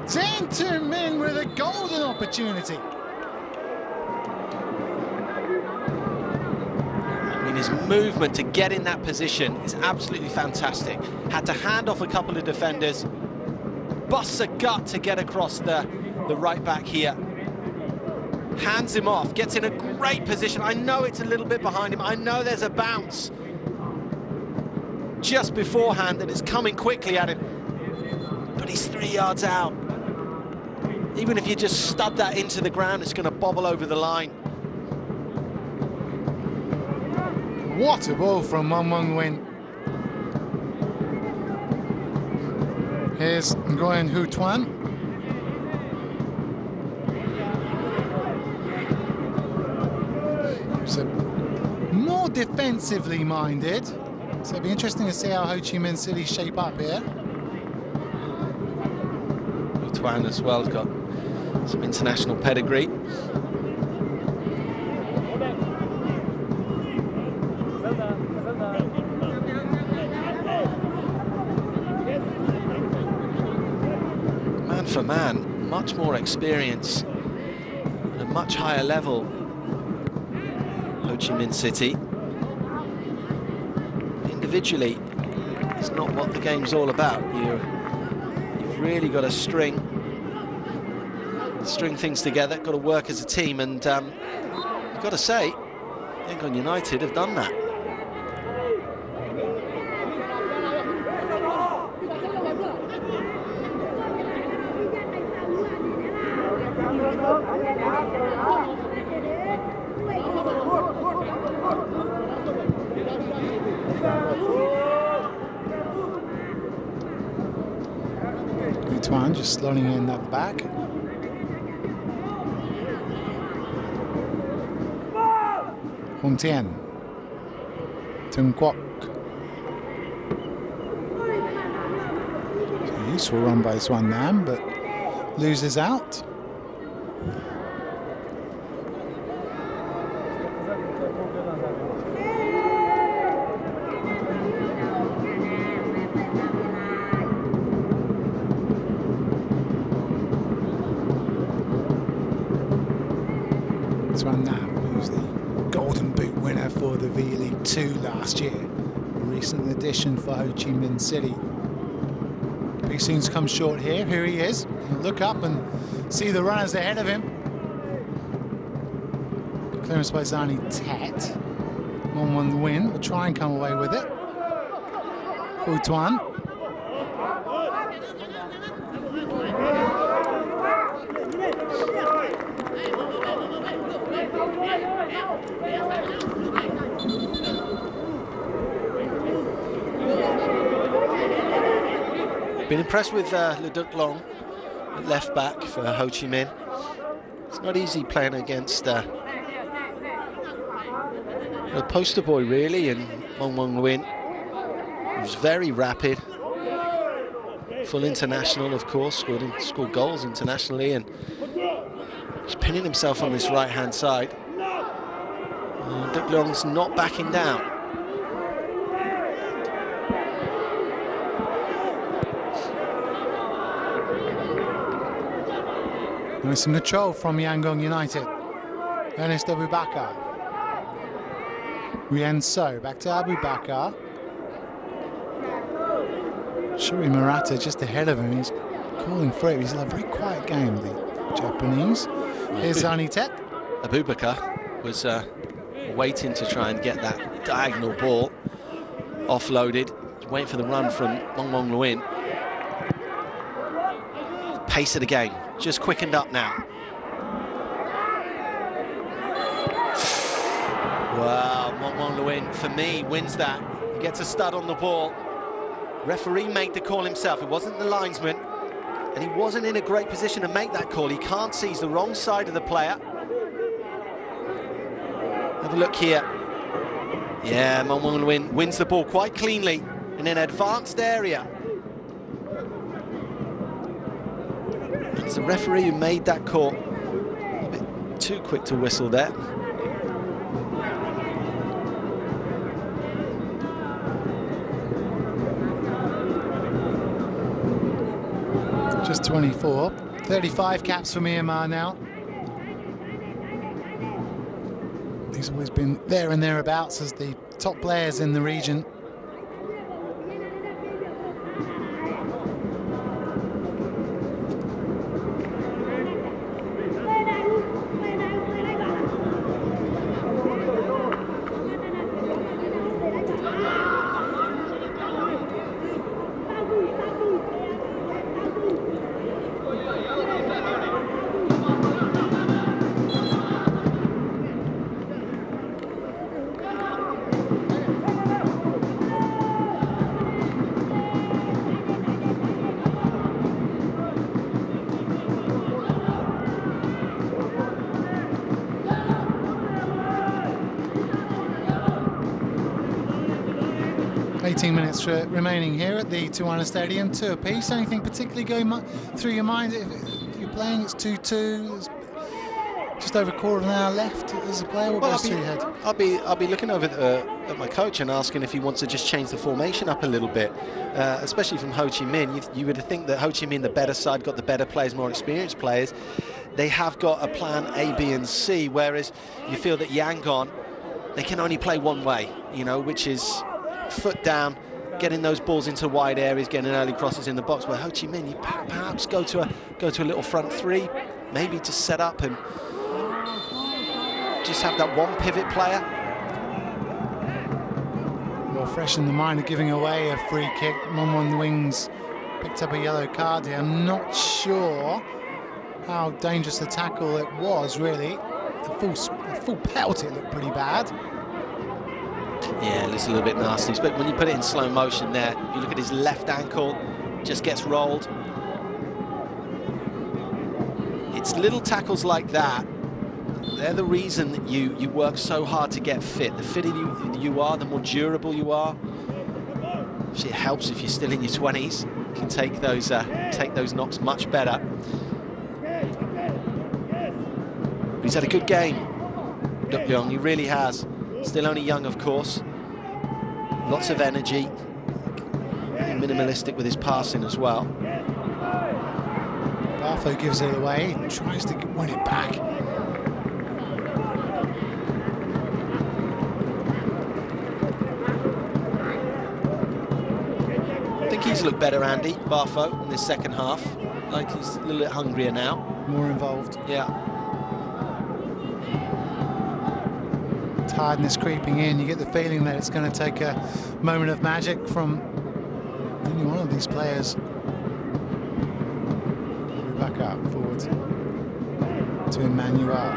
Zintu Min with a golden opportunity. I mean, his movement to get in that position is absolutely fantastic. Had to hand off a couple of defenders. Busts a gut to get across the right back here. Hands him off, gets in a great position. I know it's a little bit behind him. I know there's a bounce, just beforehand and it's coming quickly at him. But he's 3 yards out. Even if you just stud that into the ground, it's going to bobble over the line. What a ball from Wong Win. Here's Nguyen Hu Tuan. So more defensively minded. So it'll be interesting to see how Ho Chi Minh City shape up here. Hu Tuan as well has got some international pedigree. Man for man, much more experience at a much higher level. Ho Chi Minh City. Individually, it's not what the game's all about. You've really got to string things together, got to work as a team, and you've got to say, Yangon United have done that. Tuan just slotting in at the back. Hong Tian. Tung Kwok. So useful run by Swan Nam, but loses out. Swan Nam, who's the Golden Boot winner for the V-League 2 last year. A recent addition for Ho Chi Minh City. Big Soon's come short here. Here he is. He'll look up and see the runners ahead of him. Clearance by Zani Tet. 1-1 the win. Will try and come away with it. Hu Tuan. Been impressed with Le Duc Long, left back for Ho Chi Minh. It's not easy playing against a poster boy really, and Wong Win. He was very rapid, full international of course, scored goals internationally, and he's pinning himself on this right hand side. Duc Long's not backing down. Nice and control from Yangon United. Ernest Abubakar. Rian So, back to Abubakar. Shuri Murata just ahead of him. He's calling for it. He's a very quiet game, the Japanese. Here's Zani Tet. Abubakar was waiting to try and get that diagonal ball offloaded. Waiting for the run from Wong Luin. Pace of the game just quickened up now. Wow, Wong Luin, for me, wins that. He gets a stud on the ball. Referee made the call himself. It wasn't the linesman, and he wasn't in a great position to make that call. He can't see, he's the wrong side of the player. Have a look here. Yeah, Wong Luin wins the ball quite cleanly in an advanced area. It's the referee who made that call. A bit too quick to whistle there. Just 24. 35 caps for Myanmar now. He's always been there and thereabouts as the top players in the region. 18 minutes remaining here at the Tijuana Stadium, 2 apiece. Anything particularly going through your mind? If you're playing, it's 2-2. There's just over a quarter of an hour left as a player. What goes through your head? I'll be looking over at my coach and asking if he wants to just change the formation up a little bit, especially from Ho Chi Minh. You would think that Ho Chi Minh, the better side, got the better players, more experienced players. They have got a plan A, B and C, whereas you feel that Yangon, they can only play one way, you know, which is foot down, getting those balls into wide areas, getting early crosses in the box. Where Ho Chi Minh, you perhaps go to a little front three, maybe to set up and just have that one pivot player. Well, fresh in the mind of giving away a free kick. Mon Wings picked up a yellow card here. I'm not sure how dangerous the tackle it was, really. A full pelt, it looked pretty bad. Yeah, it's a little bit nasty, but when you put it in slow motion there, you look at his left ankle, just gets rolled. It's little tackles like that, they're the reason that you work so hard to get fit. The fitter you are, the more durable you are. Actually, it helps if you're still in your 20s. You can take those knocks much better. He's had a good game, Duk Leong, he really has. Still only young, of course. Lots of energy. Minimalistic with his passing as well. Bartho gives it away, tries to win it back. I think he's looked better, Andy, Bartho, in this second half. Like he's a little bit hungrier now. More involved. Yeah. Tiredness creeping in. You get the feeling that it's going to take a moment of magic from any one of these players. Back up, forward to Emmanuel.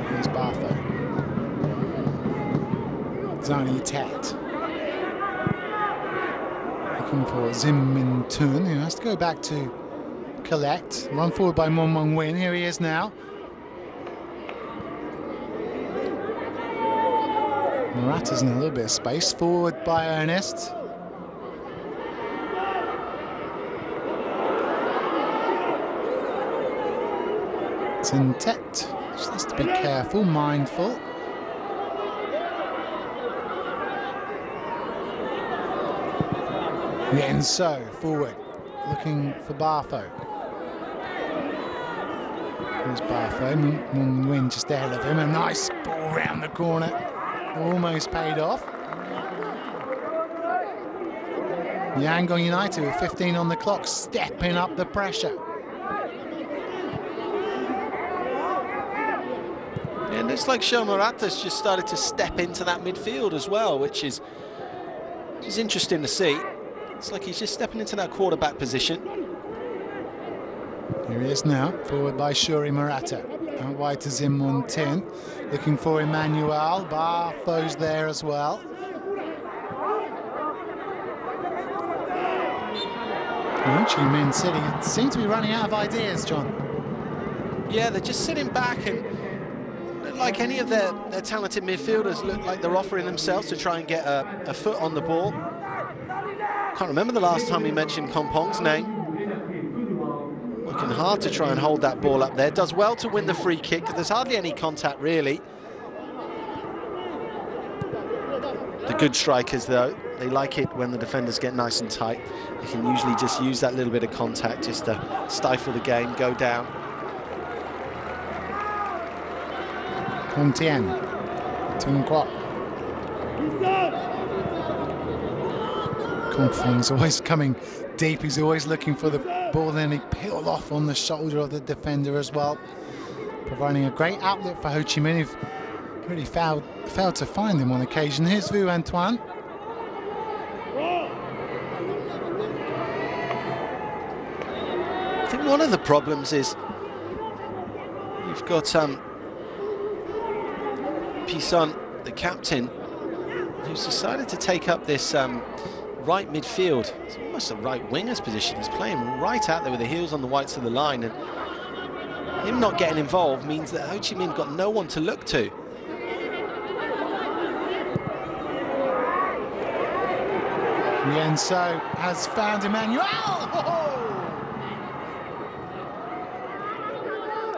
Here's Bartho. Zani Tet. Looking for Zim Min Tun, who has to go back to collect. Run forward by Mon Mong Win. Here he is now. Morata's in a little bit of space. Forward by Ernest. Tet just has to be careful, mindful. Yenso forward, looking for Bartho. Here's Bartho, Mon Win just ahead of him. A nice ball round the corner, almost paid off. Yangon United with 15 on the clock, stepping up the pressure. And it looks like Show Morata's just started to step into that midfield as well, which is interesting to see. It's like he's just stepping into that quarterback position. Here he is now, forward by Shuri Morata. Out wide to Zim Mon Tin, looking for Emmanuel. Bartho's there as well. Ho Chi Minh City seem to be running out of ideas, John. Yeah, they're just sitting back, and like any of their talented midfielders, look like they're offering themselves to try and get a foot on the ball. Can't remember the last time we mentioned Kompong's name. Working hard to try and hold that ball up there. Does well to win the free kick, because there's hardly any contact, really. The good strikers, though, they like it when the defenders get nice and tight. They can usually just use that little bit of contact just to stifle the game, go down. Con Tien, Tung Kwok. Kompong's always coming deep. He's always looking for the ball, then he peeled off on the shoulder of the defender as well, providing a great outlet for Ho Chi Minh, who've really failed to find him on occasion. Here's Vu Antoine. I think one of the problems is you've got Pison, the captain, who's decided to take up this right midfield. It's almost a right winger's position. He's playing right out there with the heels on the whites of the line, and him not getting involved means that Ho Chi Minh got no one to look to. Rienzo has found Emmanuel.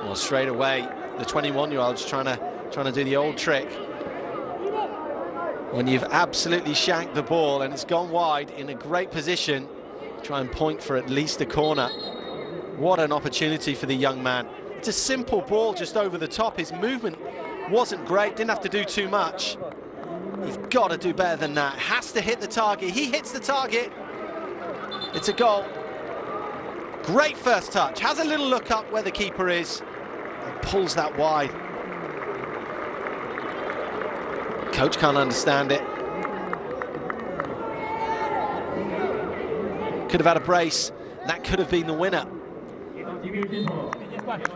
Well, straight away, the 21-year-old's trying to do the old trick. When you've absolutely shanked the ball and it's gone wide in a great position, try and point for at least a corner. What an opportunity for the young man. It's a simple ball just over the top. His movement wasn't great, didn't have to do too much. He's got to do better than that. Has to hit the target. He hits the target. It's a goal. Great first touch. Has a little look up where the keeper is and pulls that wide. Coach can't understand it. Could have had a brace. That could have been the winner.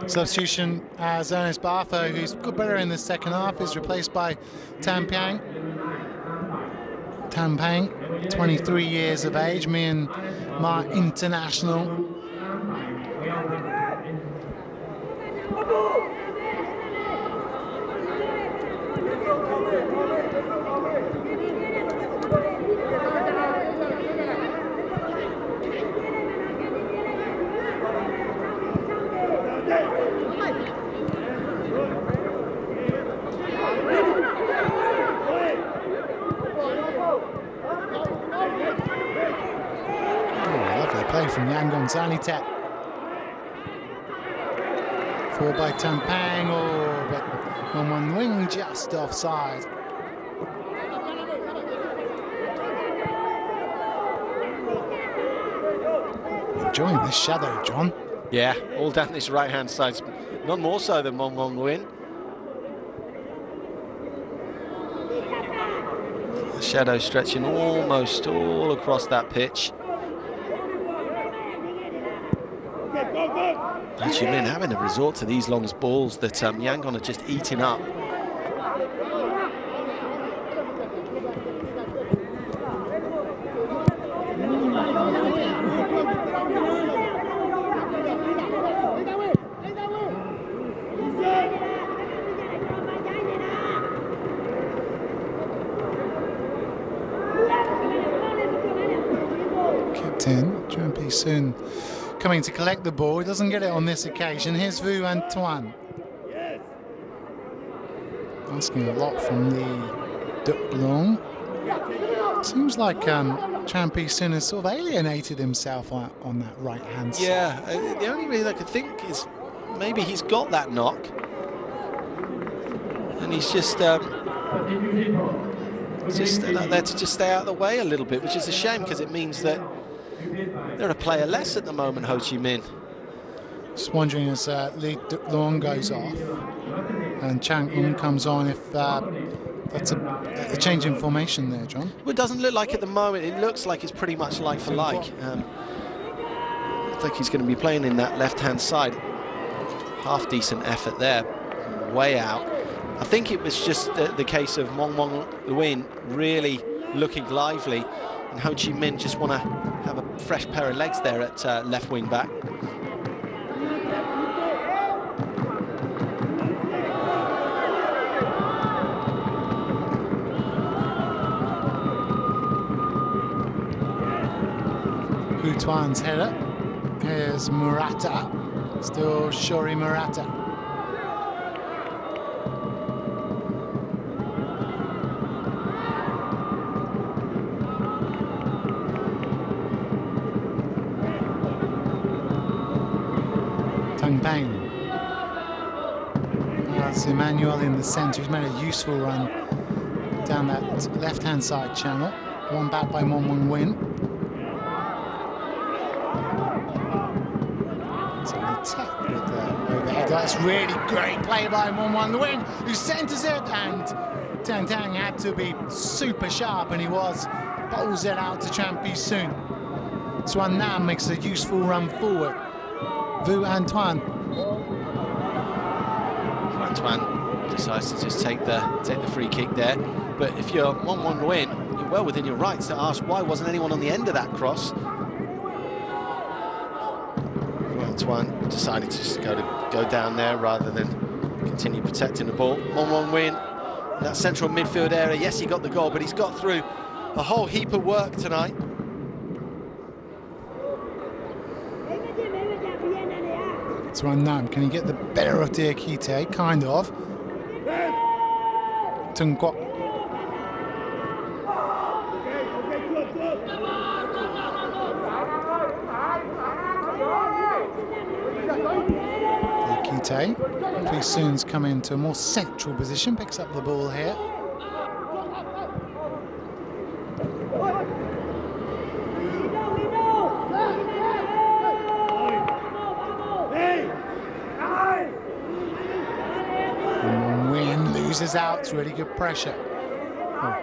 Substitution as Ernest Bartho, who's got better in the second half, is replaced by Tan Pang. Tan Pang, 23 years of age, Myanmar international. From Yangon Zanitet. Forward by Tampang, but 1-1 wing just offside. Enjoying this shadow, John. Yeah, all down this right-hand side. None more so than Mong Win. The shadow stretching almost all across that pitch. Chí Minh having to resort to these long balls that Yangon are just eating up. Captain Juan P soon coming to collect the ball. He doesn't get it on this occasion. Here's Vu Antoine. Asking a lot from the Duc Long. Seems like Juan P soon has sort of alienated himself on that right-hand side. Yeah, the only reason I could think is maybe he's got that knock. And he's just there to just stay out of the way a little bit, which is a shame because it means that they're a player less at the moment, Ho Chi Minh. Just wondering as Lee Duc Long goes off and Chang Un comes on if that's a change in formation there, John. Well, it doesn't look like at the moment. It looks like it's pretty much like for like. Looks like he's going to be playing in that left-hand side. Half decent effort there, way out. I think it was just the case of Mong Win really looking lively, and Ho Chi Minh just want to have a fresh pair of legs there at left wing back. Hu Tuan's header. Here's Murata. Still Shori Murata. Bang. That's Emmanuel in the centre. He's made a useful run down that left-hand side channel. One back by Mong Win. So he tapped with the overhead. That's really great play by Mong Win, who centres it, and Tang Tang had to be super sharp, and he was. Bowls it out to Juan P soon. Xuan Nam makes a useful run forward. Vu Antoine. Antoine decides to just take the free kick there. But if you're 1-1 win, you're well within your rights to ask why wasn't anyone on the end of that cross. Antoine decided to just go down there rather than continue protecting the ball. 1-1 win. That central midfield area, yes, he got the goal, but he's got through a whole heap of work tonight. It's unknown. Can he get the better of Diakite? Kind of. Tung Kwok. Diakite pretty soon's come into a more central position, picks up the ball here. Loses out, it's really good pressure. Oh.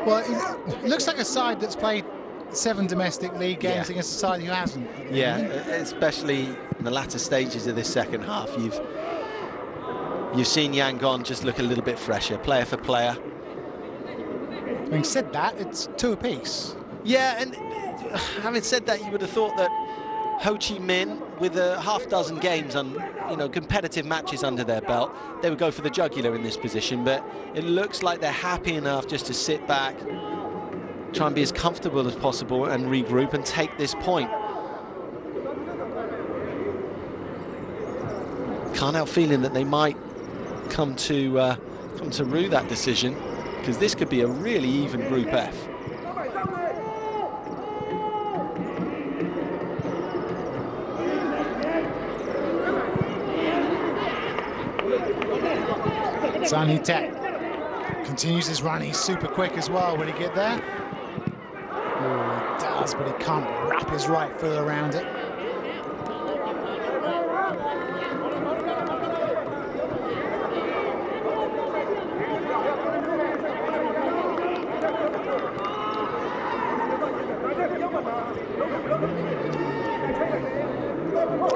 Well, it looks like a side that's played 7 domestic league games against a side who hasn't. Yeah, especially in the latter stages of this second half, you've seen Yangon just look a little bit fresher, player for player. Having said that, it's 2 apiece. Yeah, and having said that, you would have thought that Ho Chi Minh, with a half-dozen games and competitive matches under their belt, they would go for the jugular in this position, but it looks like they're happy enough just to sit back, try and be as comfortable as possible and regroup and take this point. Can't help feeling that they might come to rue that decision, because this could be a really even Group F. Zanitek continues his run. He's super quick as well. Will he get there? Oh, he does, but he can't wrap his right foot around it.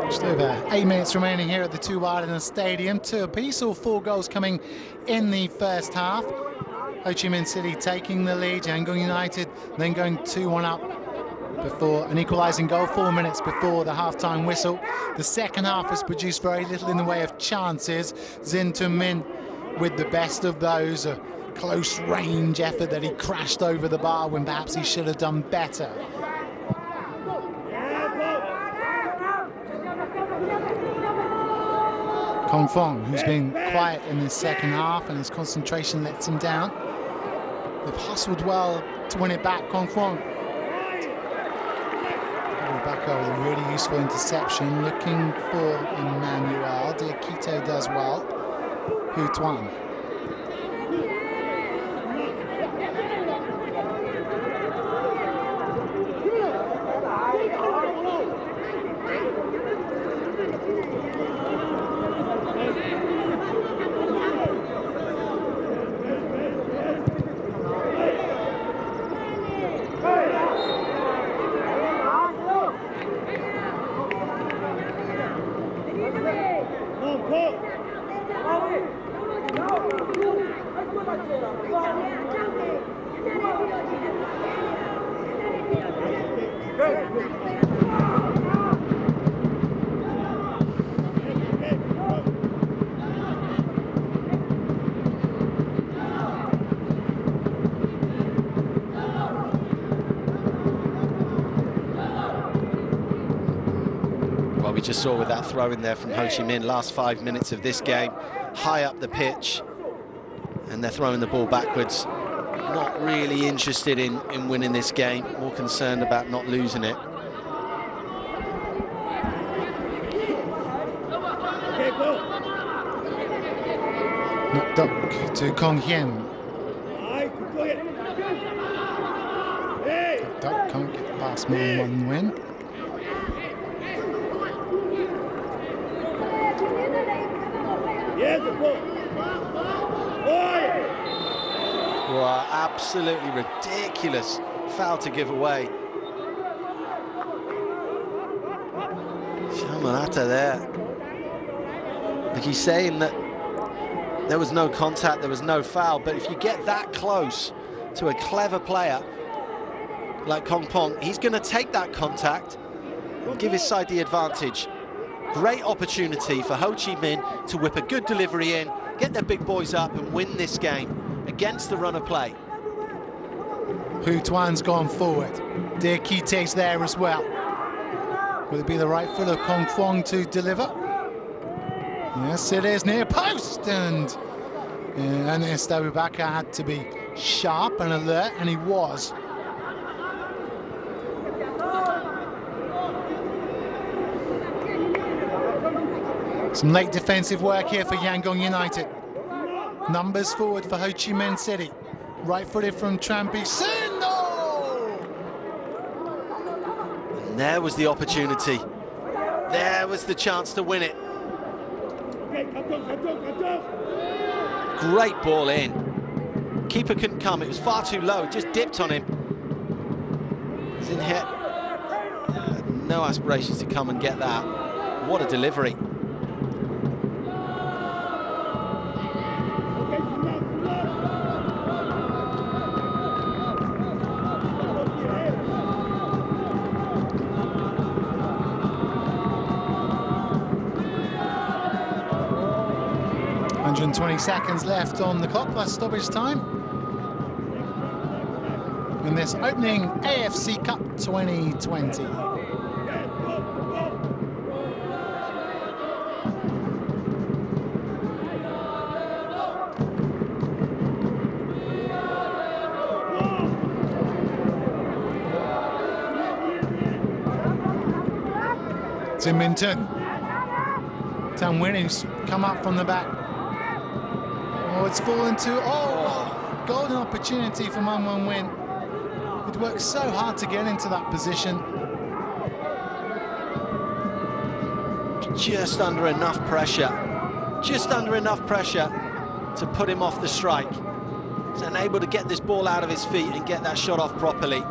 Just over 8 minutes remaining here at the Two Island Stadium. 2 apiece, all 4 goals coming in the first half. Ho Chi Minh City taking the lead. Yangon United then going 2-1 up before an equalising goal 4 minutes before the half-time whistle. The second half has produced very little in the way of chances. Zin Tum Min with the best of those. A close range effort that he crashed over the bar when perhaps he should have done better. Kong Fong, who's been quiet in the second half and his concentration lets him down. They've hustled well to win it back. Kong Fong. Back over a really useful interception. Looking for Emmanuel. Diakite does well. Hu Tuan. We just saw with that throw in there from Ho Chi Minh, last 5 minutes of this game, high up the pitch, and they're throwing the ball backwards. Not really interested in winning this game, more concerned about not losing it. Duk to Kong Hien. Duk can't get the pass more than one win. Wow, absolutely ridiculous foul to give away. Shamanata there. Like he's saying that there was no contact, there was no foul, but if you get that close to a clever player like Kong Pong, he's going to take that contact and give his side the advantage. Great opportunity for Ho Chi Minh to whip a good delivery in, get their big boys up and win this game against the run of play. Hu Tuan's gone forward. Diakite's there as well. Will it be the right foot of Kong Fuang to deliver? Yes, it is, near post, and Ernest Abubakar had to be sharp and alert, and he was. Some late defensive work here for Yangon United. Numbers forward for Ho Chi Minh City. Right-footed from Trampi Sun. No! And there was the opportunity. There was the chance to win it. Great ball in. Keeper couldn't come, it was far too low, just dipped on him. He's in here. No aspirations to come and get that. What a delivery. And 20 seconds left on the clock, plus stoppage time. In this opening AFC Cup 2020. Chí Minh. Tan Winning's come up from the back. Oh, it's fallen to, golden opportunity for Man Wan Win. It worked so hard to get into that position. Just under enough pressure to put him off the strike. He's unable to get this ball out of his feet and get that shot off properly.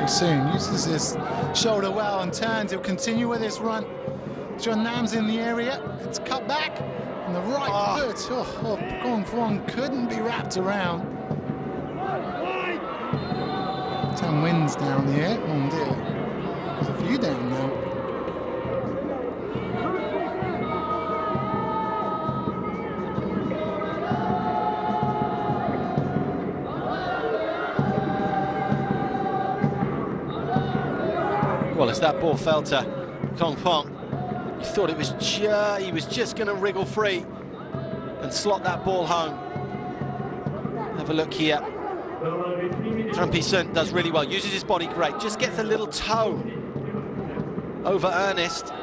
Soon uses his shoulder well and turns. He'll continue with his run. John Nam's in the area. It's cut back. And the right foot Kong Fuang couldn't be wrapped around. Tan Win's down here. Oh dear. There's a few down there. Well, as that ball fell to Kong Fuang, you thought it was he was just going to wriggle free and slot that ball home. Have a look here. Trampi Sun does really well, uses his body great, just gets a little toe over Ernest.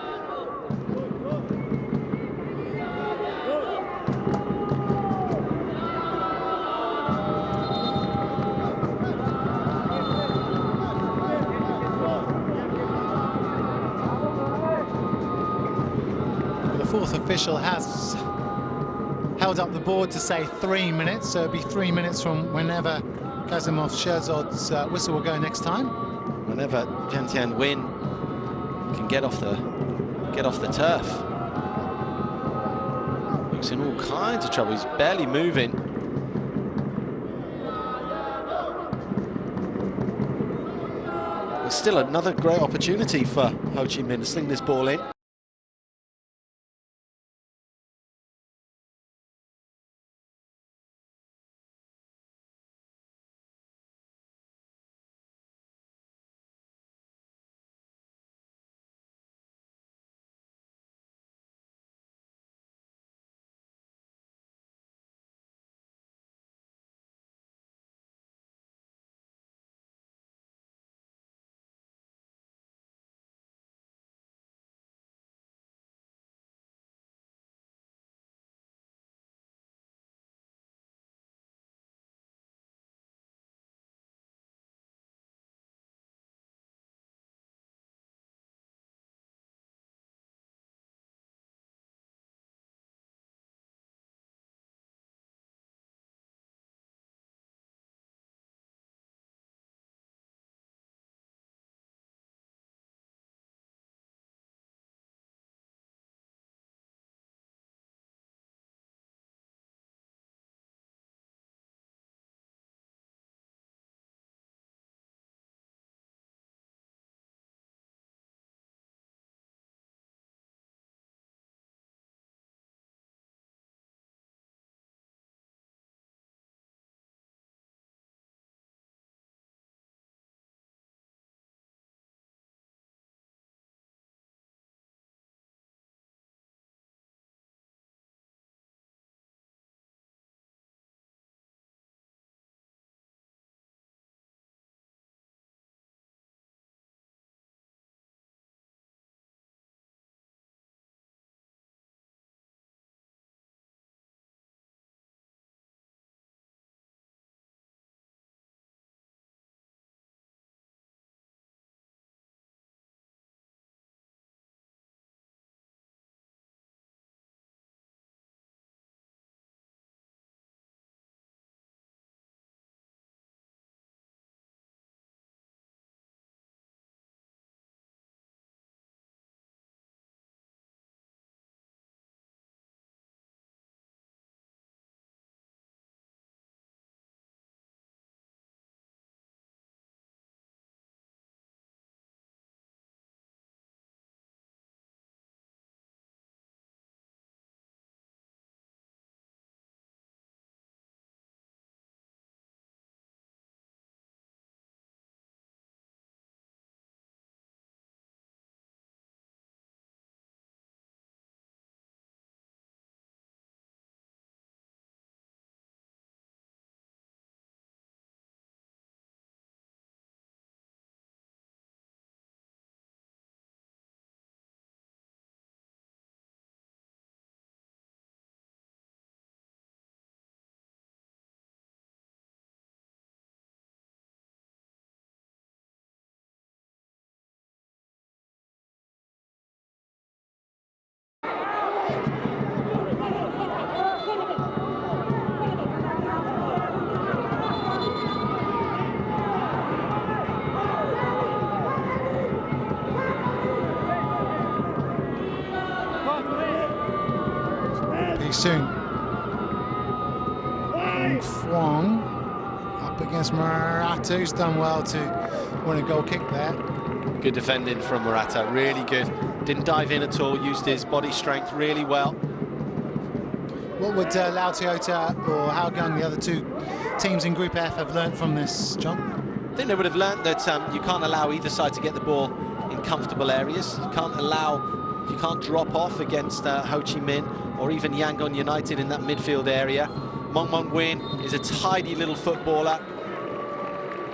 The fourth official has held up the board to say 3 minutes, so it'll be 3 minutes from whenever Kazimov Sherzod's whistle will go next time. Whenever Tian Win can get off the turf. Looks in all kinds of trouble, he's barely moving. But still another great opportunity for Ho Chi Minh to sling this ball in. soon. And Huang up against Murata, who's done well to win a goal kick there. Good defending from Murata, really good. Didn't dive in at all, used his body strength really well. What would Lao Toyota or HOUGANG, the other two teams in Group F, have learnt from this, John? I think they would have learnt that you can't allow either side to get the ball in comfortable areas. You can't drop off against Ho Chi Minh or even Yangon United in that midfield area. Mong Mong Win is a tidy little footballer.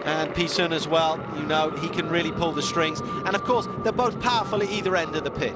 And Pi Sun as well, you know, he can really pull the strings. And of course, they're both powerful at either end of the pitch.